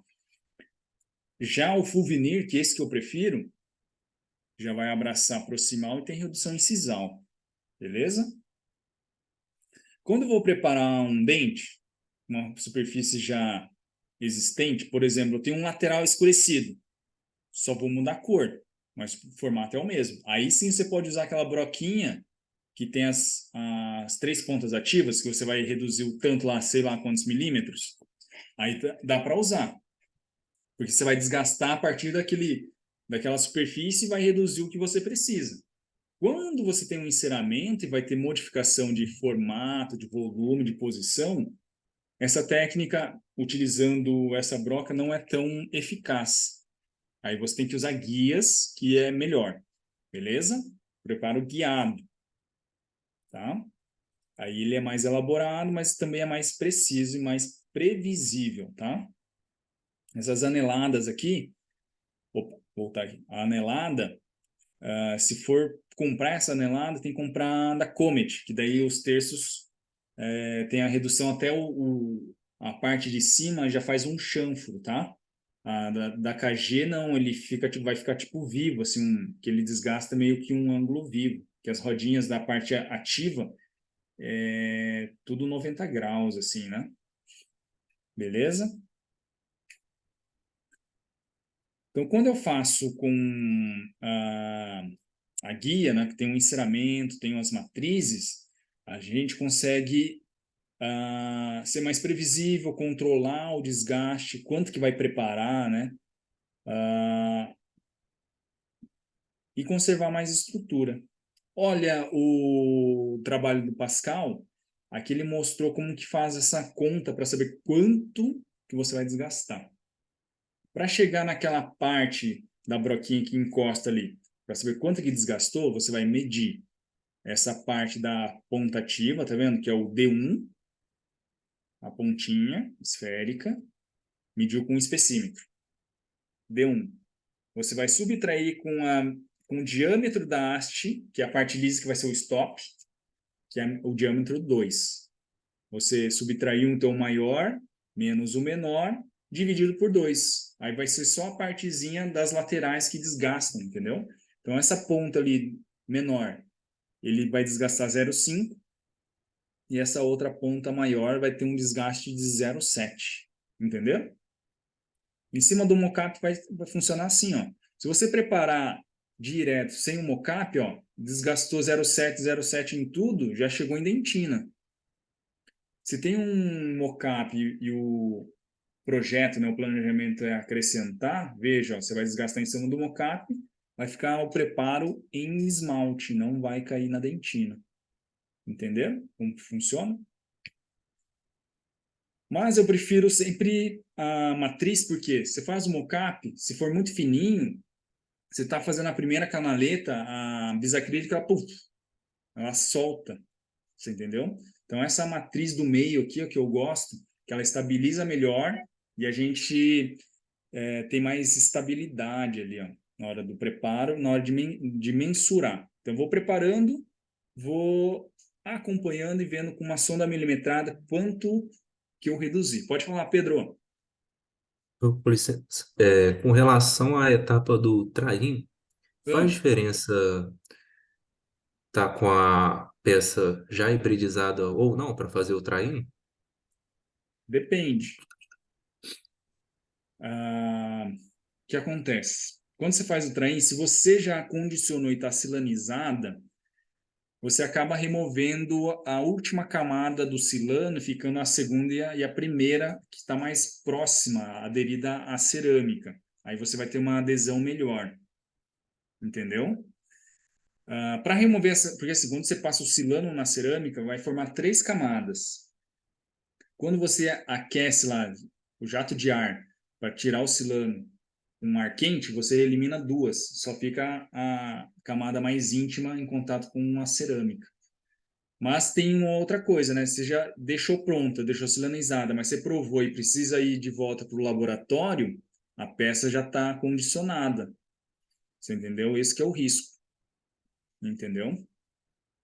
Já o Fulvinir, que é esse que eu prefiro, já vai abraçar proximal e tem redução incisal, beleza? Quando eu vou preparar um dente, uma superfície já existente, por exemplo, eu tenho um lateral escurecido, só vou mudar a cor, mas o formato é o mesmo. Aí sim você pode usar aquela broquinha que tem as 3 pontas ativas, que você vai reduzir o tanto lá, sei lá quantos milímetros. Aí dá para usar, porque você vai desgastar a partir daquela superfície e vai reduzir o que você precisa. Quando você tem um enceramento e vai ter modificação de formato, de volume, de posição, essa técnica, utilizando essa broca, não é tão eficaz. Aí você tem que usar guias, que é melhor. Beleza? Preparo guiado. Tá? Aí ele é mais elaborado, mas também é mais preciso e mais previsível. Tá? Essas aneladas aqui, vou voltar aqui. A anelada, se for comprar essa anelada, tem que comprar da Comet, que daí os terços tem a redução até a parte de cima já faz um chanfro, tá? Da KG não, ele vai ficar tipo vivo, assim, que ele desgasta meio que um ângulo vivo, que as rodinhas da parte ativa tudo 90 graus, assim, né? Beleza? Então, quando eu faço com a guia, né, que tem um enceramento, tem umas matrizes, a gente consegue ser mais previsível, controlar o desgaste, quanto que vai preparar, né? E conservar mais estrutura. Olha o trabalho do Pascal, aqui ele mostrou como que faz essa conta para saber quanto que você vai desgastar. Para chegar naquela parte da broquinha que encosta ali, para saber quanto que desgastou, você vai medir essa parte da ponta ativa, tá vendo? Que é o D1, a pontinha esférica, mediu com um espessímetro. D1. Você vai subtrair com o diâmetro da haste, que é a parte lisa que vai ser o stop, que é o diâmetro 2. Você subtraiu um tom maior, menos o menor, dividido por 2. Aí vai ser só a partezinha das laterais que desgastam, entendeu? Então, essa ponta ali menor, ele vai desgastar 0,5, e essa outra ponta maior vai ter um desgaste de 0,7, entendeu? Em cima do mocap vai funcionar assim, ó. Se você preparar direto, sem o mocap, ó, desgastou 0,7, 0,7 em tudo, já chegou em dentina. Se tem um mocap e o projeto, né, o planejamento é acrescentar, veja, ó, você vai desgastar em cima do mocap, vai ficar o preparo em esmalte, não vai cair na dentina. Entendeu como funciona? Mas eu prefiro sempre a matriz, porque você faz o mocap, se for muito fininho, você está fazendo a primeira canaleta, a bisacrílica, ela solta, você entendeu? Então, essa matriz do meio aqui, ó, que eu gosto, que ela estabiliza melhor e a gente tem mais estabilidade ali, ó, na hora do preparo, na hora de mensurar. Então, eu vou preparando, vou acompanhando e vendo com uma sonda milimetrada quanto que eu reduzi. Pode falar, Pedro. Por licença, com relação à etapa do traim, faz Ah, diferença tá com a peça já hibridizada ou não para fazer o traim? depende. O que acontece? Quando você faz o traim, se você já condicionou e está silanizada, você acaba removendo a última camada do silano, ficando a segunda e a primeira, que está mais próxima, aderida à cerâmica. Aí você vai ter uma adesão melhor, entendeu? Para remover essa, porque assim, quando você passa o silano na cerâmica, vai formar 3 camadas. Quando você aquece lá o jato de ar para tirar o silano com ar quente, você elimina 2, só fica a camada mais íntima em contato com a cerâmica. Mas tem uma outra coisa, né? Você já deixou pronta, deixou silanizada, mas você provou e precisa ir de volta para o laboratório, a peça já está condicionada. Você entendeu? Esse que é o risco, entendeu?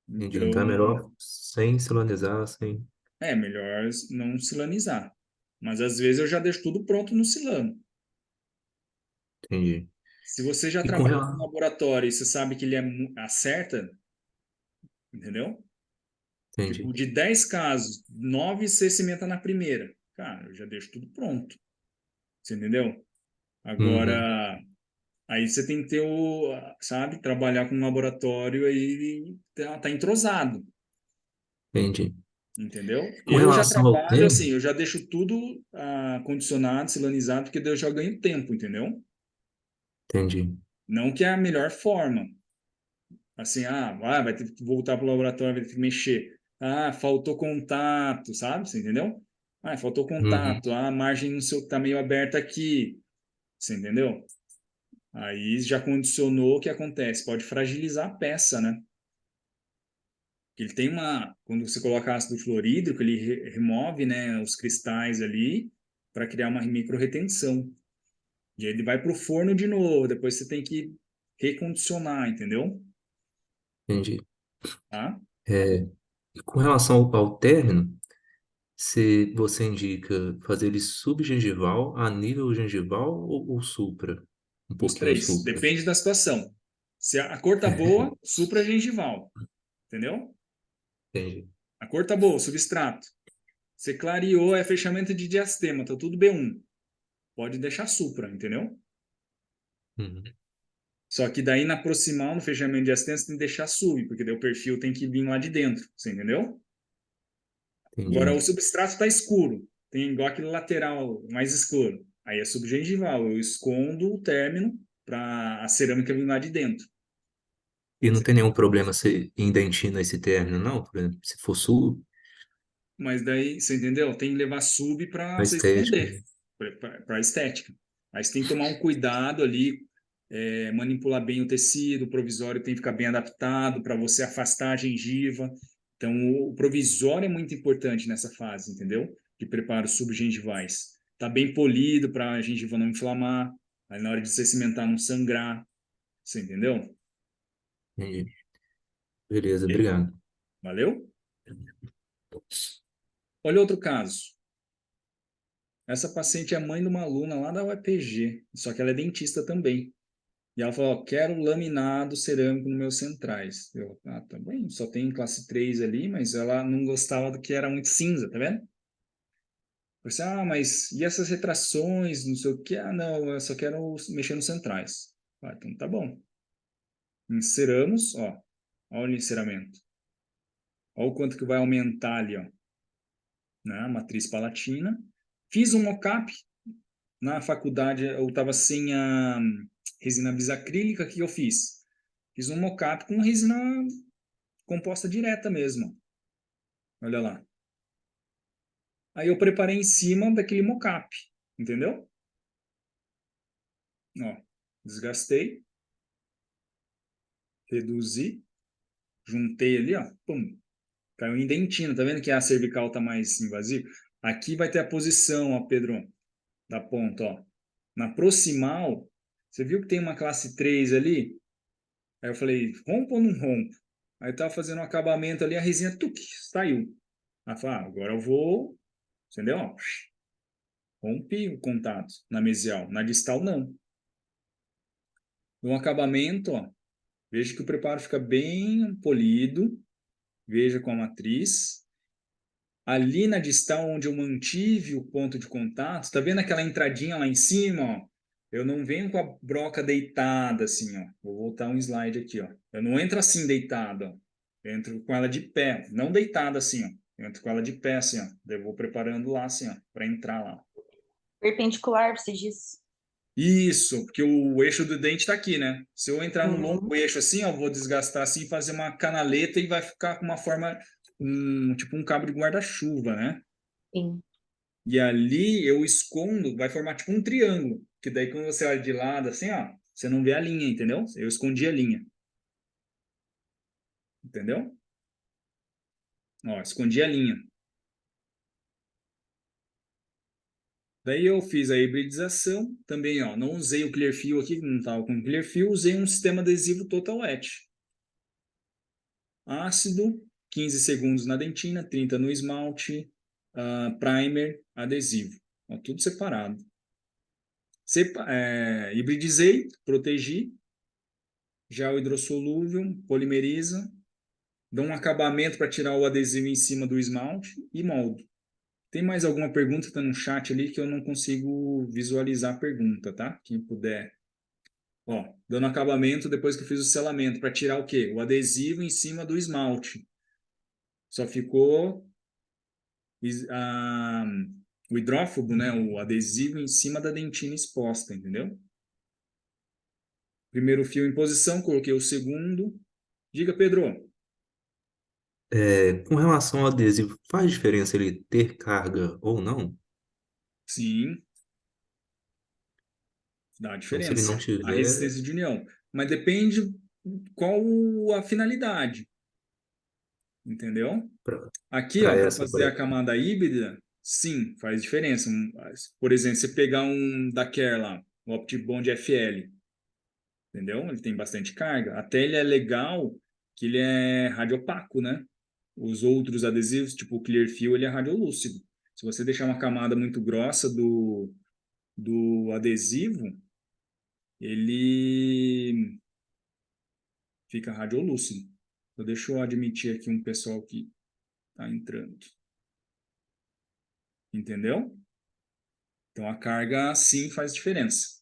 Entendi. Então é Então, melhor sem silanizar, sem. é melhor não silanizar. Mas às vezes eu já deixo tudo pronto no silano. Entendi. Se você já E com trabalha no relação. laboratório e você sabe que ele acerta, entendeu? Tipo, Entendi. de 10 casos, 9 você cimenta na primeira. Cara, eu já deixo tudo pronto. Você entendeu? Uhum. Agora, aí você tem que ter sabe, trabalhar com um laboratório aí tá entrosado, Entendi. entendeu? Com Eu já relação ao trabalho tempo, assim, eu já deixo tudo condicionado, silanizado, porque daí eu já ganho tempo, entendeu? entendi. Não que é a melhor forma. Assim, vai ter que voltar para o laboratório, vai ter que mexer. Faltou contato, sabe? Você entendeu? Faltou Uhum. contato, a margem no seu tá meio aberta aqui, você entendeu? Aí já condicionou o que acontece, pode fragilizar a peça, né? Ele tem quando você coloca ácido fluorídrico, ele remove, né, os cristais ali para criar uma micro-retenção. E aí ele vai para o forno de novo, depois você tem que recondicionar, entendeu? Entendi. Tá? É, e com relação ao término, se você indica fazer ele subgengival, a nível gengival ou supra? Um Os pouquinho três, supra. depende da situação. Se a cor tá boa, supragengival, entendeu? Entendi. A cor tá boa, substrato. Você clareou, é fechamento de diastema, tá tudo B1. Pode deixar supra, entendeu? Uhum. Só que daí na proximal, no fechamento de assistência, tem que deixar sub, porque daí o perfil tem que vir lá de dentro, você entendeu? Agora o Entendi. substrato está escuro, tem igual aquele lateral mais escuro. Aí é subgengival, eu escondo o término para a cerâmica vir lá de dentro. E não tem nenhum problema se indentina esse término, não? Por exemplo, se for sul, Mas daí, você entendeu? Tem que levar sub para a você estética, esconder, né? para a estética. Aí você tem que tomar um cuidado ali, manipular bem o tecido, o provisório tem que ficar bem adaptado para você afastar a gengiva. Então, o provisório é muito importante nessa fase, entendeu? De preparo subgengivais. Tá bem polido para a gengiva não inflamar, aí na hora de você cimentar não sangrar, você entendeu? Entendi. Beleza, E aí, obrigado. valeu? Olha outro caso. Essa paciente é mãe de uma aluna lá da UEPG, só que ela é dentista também. E ela falou, ó, quero laminado cerâmico nos meus centrais. Eu, tá bem, só tem classe 3 ali, mas ela não gostava do que era muito cinza, tá vendo? Eu disse, mas e essas retrações, não sei o que? Não, eu só quero mexer nos centrais. Então tá bom. Enceramos, ó, olha o enceramento. Olha o quanto que vai aumentar ali, ó, na matriz palatina. Fiz um mockup. Na faculdade eu estava sem a resina bisacrílica, o que eu fiz? Fiz um mockup com resina composta direta mesmo. Olha lá. Aí eu preparei em cima daquele mockup, entendeu? Ó, desgastei, reduzi, juntei ali, ó, pum, caiu em dentina, tá vendo que a cervical tá mais invasiva? Aqui vai ter a posição, ó, Pedro, da ponta, ó. Na proximal, você viu que tem uma classe 3 ali? Aí eu falei, rompo ou não rompo? Aí eu tava fazendo um acabamento ali, a resina, tuc, saiu. Aí eu falei, agora eu vou, entendeu? Rompi o contato na mesial, na distal não. No acabamento, ó, veja que o preparo fica bem polido, veja com a matriz. Ali na distal, onde eu mantive o ponto de contato, tá vendo aquela entradinha lá em cima, ó? Eu não venho com a broca deitada assim, ó. Vou voltar um slide aqui, ó. Eu não entro assim deitado, ó. Eu entro com ela de pé, não deitada assim, ó. Eu entro com ela de pé assim, ó. Daí eu vou preparando lá assim, ó, para entrar lá. Perpendicular, você diz? Isso, porque o eixo do dente está aqui, né? Se eu entrar no Uhum, longo eixo assim, ó, vou desgastar assim, fazer uma canaleta e vai ficar com uma forma, tipo um cabo de guarda-chuva, né? sim. E ali eu escondo, vai formar tipo um triângulo, que daí quando você olha de lado assim, ó, você não vê a linha, entendeu? Eu escondi a linha, entendeu? Ó, escondi a linha. Daí eu fiz a hibridização, também, ó, não usei o Clearfill aqui, não estava com Clearfill, usei um sistema adesivo Total Wet. Ácido, 15 segundos na dentina, 30 no esmalte, primer, adesivo. Ó, tudo separado. Hibridizei, protegi, gel hidrossolúvel, polimeriza, dou um acabamento para tirar o adesivo em cima do esmalte e moldo. Tem mais alguma pergunta? Está no chat ali que eu não consigo visualizar a pergunta, tá? Quem puder. Ó, dando acabamento depois que eu fiz o selamento, para tirar o quê? O adesivo em cima do esmalte. Só ficou a, o hidrófobo, né, o adesivo em cima da dentina exposta, entendeu? Primeiro fio em posição, coloquei o segundo. Diga, Pedro. Com relação ao adesivo, faz diferença ele ter carga ou não? Sim, dá Então, se ele não diferença. A tiver, resistência de união. Mas depende qual a finalidade, entendeu? Aqui, para ó, para essa, fazer a camada híbrida, sim, faz diferença. Por exemplo, você pegar um da Care lá, o OptiBond FL, entendeu? Ele tem bastante carga. Até ele é legal que ele é radiopaco, né? Os outros adesivos, tipo o Clearfill, ele é radiolúcido. Se você deixar uma camada muito grossa do adesivo, ele fica radiolúcido. Então, deixa eu admitir aqui um pessoal que está entrando. Entendeu? Então, a carga, sim, faz diferença.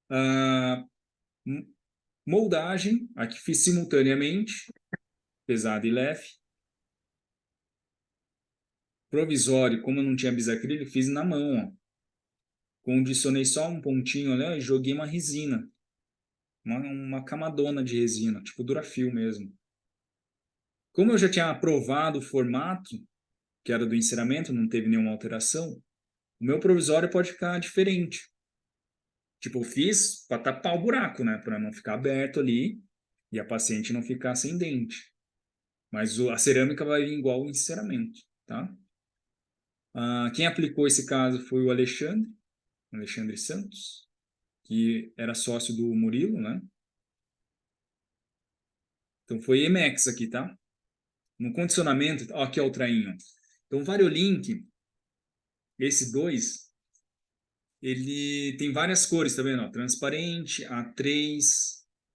Ah, Moldagem, aqui fiz simultaneamente, pesado e leve. Provisório, como eu não tinha bisacrílico, fiz na mão, ó. Condicionei só um pontinho ali, ó, e joguei uma resina. Uma camadona de resina, tipo Durafil mesmo. Como eu já tinha aprovado o formato, que era do enceramento, não teve nenhuma alteração, o meu provisório pode ficar diferente. Tipo, eu fiz para tapar o buraco, né? Para não ficar aberto ali e a paciente não ficar sem dente. Mas a cerâmica vai vir igual o enceramento, tá? Quem aplicou esse caso foi o Alexandre Santos, que era sócio do Murilo, né? Então foi Emex aqui, tá? No condicionamento, ó, aqui é o trainho. Então, o Variolink, esse 2, ele tem várias cores, tá vendo? Ó, transparente, A3,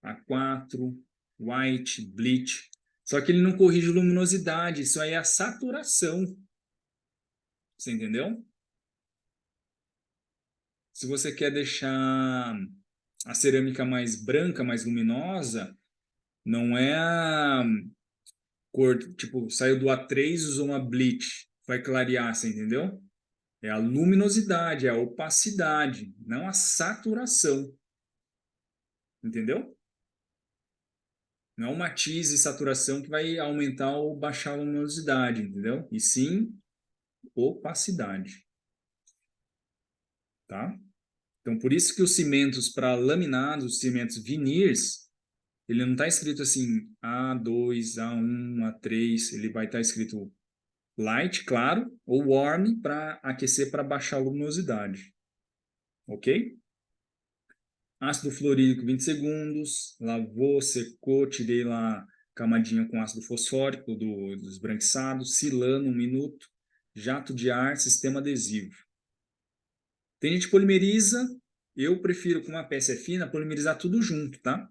A4, white, bleach. Só que ele não corrige luminosidade, isso aí é a saturação. Você entendeu? Se você quer deixar a cerâmica mais branca, mais luminosa, não é a cor, tipo, saiu do A3 e usou uma bleach, vai clarear, você entendeu? É a luminosidade, é a opacidade, não a saturação. Entendeu? Não é o matiz e saturação que vai aumentar ou baixar a luminosidade, entendeu? E sim opacidade, tá? Então, por isso que os cimentos para laminados, os cimentos veneers, ele não está escrito assim A2, A1, A3, ele vai estar escrito light, claro, ou warm para aquecer para baixar a luminosidade, ok? Ácido fluorídrico 20 segundos, lavou, secou, tirei lá camadinha com ácido fosfórico dos esbranquiçados, silano 1 minuto, jato de ar, sistema adesivo. Tem gente que polimeriza, eu prefiro, como a peça é fina, polimerizar tudo junto, tá?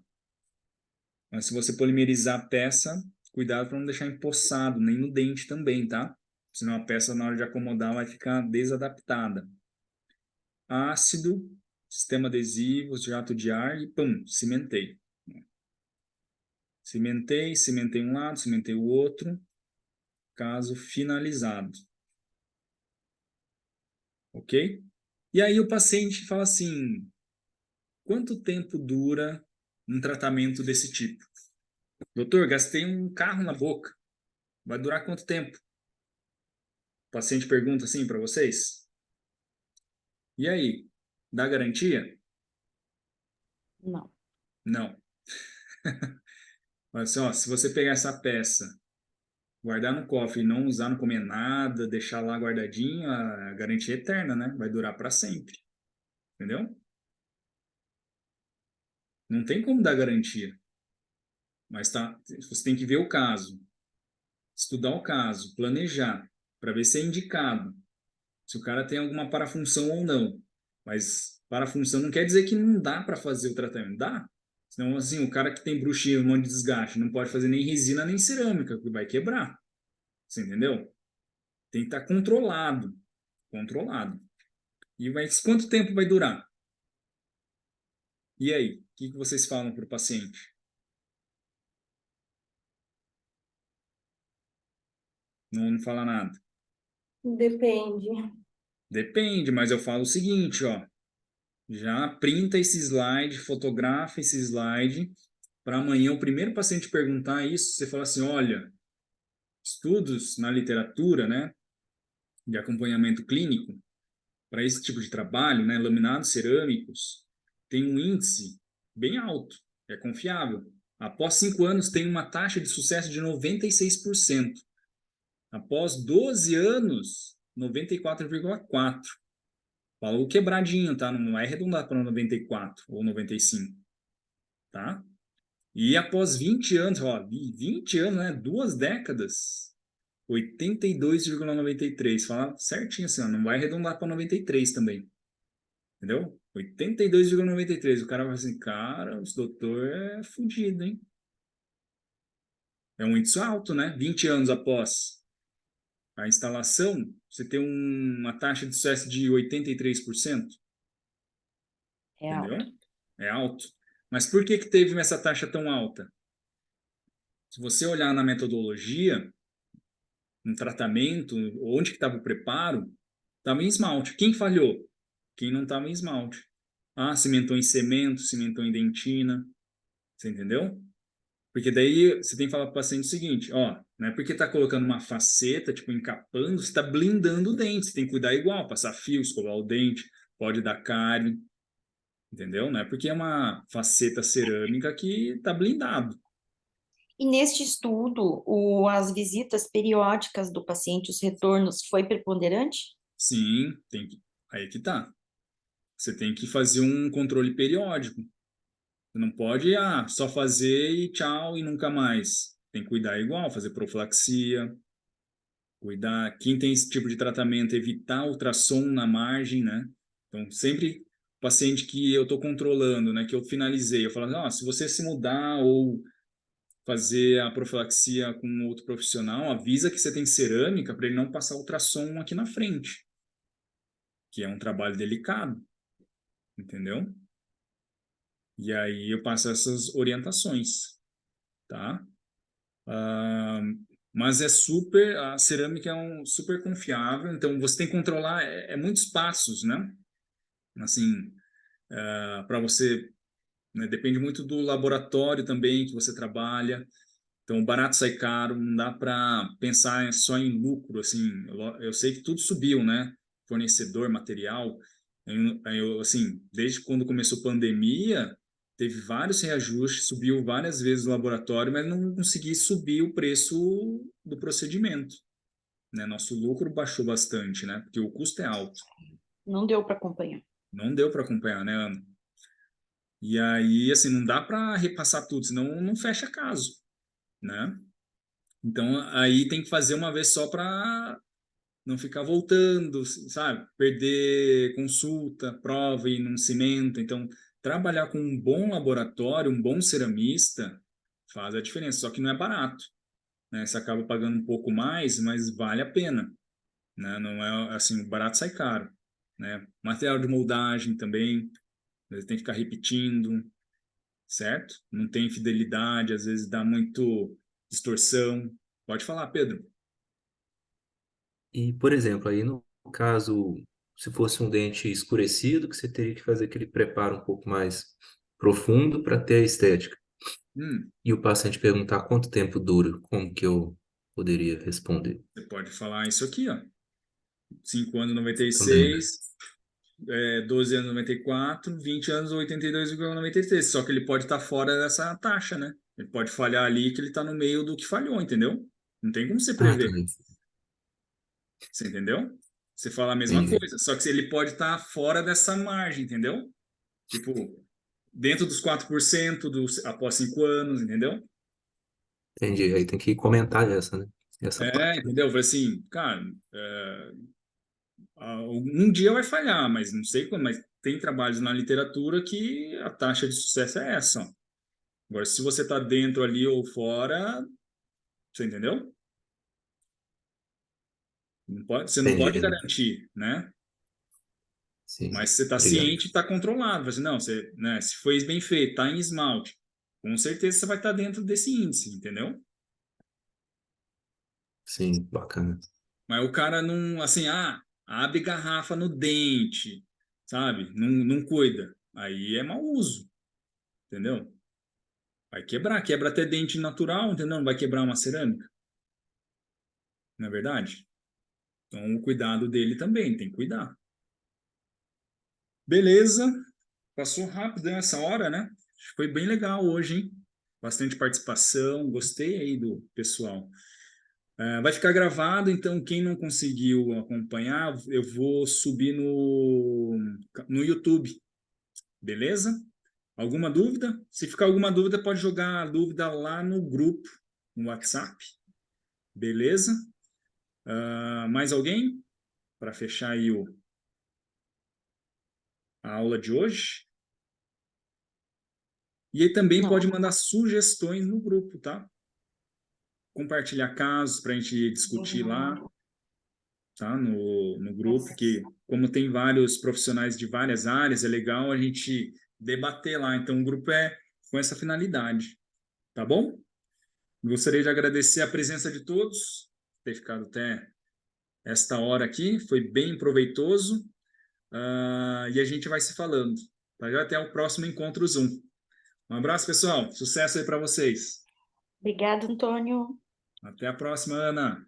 Mas se você polimerizar a peça, cuidado para não deixar empoçado, nem no dente também, tá? Senão a peça na hora de acomodar vai ficar desadaptada. Ácido, sistema adesivo, jato de ar e pum, cimentei. Cimentei um lado, cimentei o outro. Caso finalizado. Ok? E aí o paciente fala assim, quanto tempo dura um tratamento desse tipo? Doutor, gastei um carro na boca. Vai durar quanto tempo? O paciente pergunta assim para vocês. E aí, dá garantia? Não. Não. Mas assim, ó, se você pegar essa peça, guardar no cofre e não usar, não comer nada, deixar lá guardadinho, a garantia é eterna, né? Vai durar para sempre. Entendeu? Não tem como dar garantia. Mas tá, você tem que ver o caso, estudar o caso, planejar, para ver se é indicado, se o cara tem alguma parafunção ou não. Mas parafunção não quer dizer que não dá para fazer o tratamento. Dá. Senão, assim, o cara que tem bruxinha, um monte de desgaste, não pode fazer nem resina nem cerâmica, que vai quebrar. Você entendeu? Tem que estar controlado. Controlado. E mas quanto tempo vai durar? E aí? O que vocês falam para o paciente? Não fala nada. Depende. Depende, mas eu falo o seguinte, ó. Já printa esse slide, fotografa esse slide, para amanhã o primeiro paciente perguntar isso, você fala assim, olha, estudos na literatura, né, de acompanhamento clínico, para esse tipo de trabalho, né, laminados cerâmicos, tem um índice bem alto, é confiável. Após 5 anos tem uma taxa de sucesso de 96%. Após 12 anos, 94,4%. Falou quebradinho, tá? Não é arredondado para 94 ou 95, tá? E após 20 anos, ó, 20 anos, né? 2 décadas, 82,93. Fala certinho assim, ó, não vai arredondar para 93 também. Entendeu? 82,93. O cara vai assim, cara, esse doutor é fudido, hein? É um índice alto, né? 20 anos após a instalação, você tem uma taxa de sucesso de 83%. É Entendeu? alto. É alto. Mas por que teve essa taxa tão alta? Se você olhar na metodologia, no tratamento, onde que estava o preparo, estava em esmalte. Quem falhou? Quem não estava em esmalte. Ah, cimentou em cimento, cimentou em dentina. Você entendeu? Porque daí você tem que falar para o paciente o seguinte, ó, não é porque está colocando uma faceta, tipo, encapando, você está blindando o dente, você tem que cuidar igual, passar fio, escovar o dente, pode dar cárie, entendeu? Não é porque é uma faceta cerâmica que está blindado. E neste estudo, as visitas periódicas do paciente, os retornos, foi preponderante? Sim, tem que, aí que tá. Você tem que fazer um controle periódico. Você não pode, só fazer e tchau e nunca mais. Tem que cuidar igual, fazer profilaxia, cuidar. Quem tem esse tipo de tratamento, evitar ultrassom na margem, né? Então, sempre o paciente que eu estou controlando, né, que eu finalizei, eu falo, se você se mudar ou fazer a profilaxia com outro profissional, avisa que você tem cerâmica para ele não passar ultrassom aqui na frente, que é um trabalho delicado, entendeu? E aí eu passo essas orientações, tá? Ah, mas a cerâmica é um super confiável, então você tem que controlar, muitos passos, né? Assim, para você, né, depende muito do laboratório também que você trabalha. Então, o barato sai caro, não dá para pensar só em lucro, assim. Eu sei que tudo subiu, né? Fornecedor, material. Assim, desde quando começou a pandemia, teve vários reajustes, subiu várias vezes o laboratório, mas não consegui subir o preço do procedimento, né? Nosso lucro baixou bastante, né? Porque o custo é alto. Não deu para acompanhar. Não deu para acompanhar, né, Ana? E aí, assim, não dá para repassar tudo, senão não fecha caso, né? Então, aí tem que fazer uma vez só para não ficar voltando, sabe? Perder consulta, prova e não cimento. Então, trabalhar com um bom laboratório, um bom ceramista, faz a diferença. Só que não é barato, né? Você acaba pagando um pouco mais, mas vale a pena, né? Não é assim, o barato sai caro, né? Material de moldagem também, você tem que ficar repetindo, certo? Não tem fidelidade, às vezes dá muito distorção. Pode falar, Pedro. E, por exemplo, aí no caso, se fosse um dente escurecido, que você teria que fazer aquele preparo um pouco mais profundo para ter a estética. Hum, E o paciente perguntar quanto tempo dura, como que eu poderia responder Você pode falar isso aqui, ó. 5 anos também. 96, 12 anos 94, 20 anos 82,93. Só que ele pode estar fora dessa taxa, né? Ele pode falhar ali que ele está no meio do que falhou, entendeu? Não tem como você Ah, tá. prever. Você entendeu? Você fala a mesma Entendi. coisa, só que ele pode estar fora dessa margem, entendeu? Tipo, dentro dos 4% após 5 anos, entendeu? Entendi. Aí tem que comentar essa, né? Essa parte. Entendeu? Foi assim, cara, um dia vai falhar, mas não sei quando, mas tem trabalhos na literatura que a taxa de sucesso é essa. Ó. Agora, se você está dentro ali ou fora, você entendeu? Você não pode Entendi. garantir, né? Sim. Mas você está Obrigado. ciente e está controlado. Você, não, você, né, se foi bem feito, está em esmalte, com certeza você vai estar dentro desse índice, entendeu? Sim, bacana. Mas o cara não, assim, abre garrafa no dente, sabe? Não cuida. Aí é mau uso, entendeu? Vai quebrar, quebra até dente natural, entendeu? Não vai quebrar uma cerâmica, não é verdade? Então, o cuidado dele também, tem que cuidar. Beleza, passou rápido essa hora, né? Acho que foi bem legal hoje, hein? Bastante participação, gostei aí do pessoal. Vai ficar gravado, então quem não conseguiu acompanhar, eu vou subir no YouTube, beleza? Alguma dúvida? Se ficar alguma dúvida, pode jogar a dúvida lá no grupo, no WhatsApp, beleza? Mais alguém? Para fechar aí a aula de hoje. E aí também pode Não. mandar sugestões no grupo, tá? Compartilhar casos para a gente discutir lá, tá? No grupo, que como tem vários profissionais de várias áreas, é legal a gente debater lá. Então, o grupo com essa finalidade, tá bom? Gostaria de agradecer a presença de todos, ter ficado até esta hora aqui, foi bem proveitoso, e a gente vai se falando, tá? Até o próximo encontro Zoom. Um abraço, pessoal, sucesso aí para vocês. Obrigada, Antônio. Até a próxima, Ana.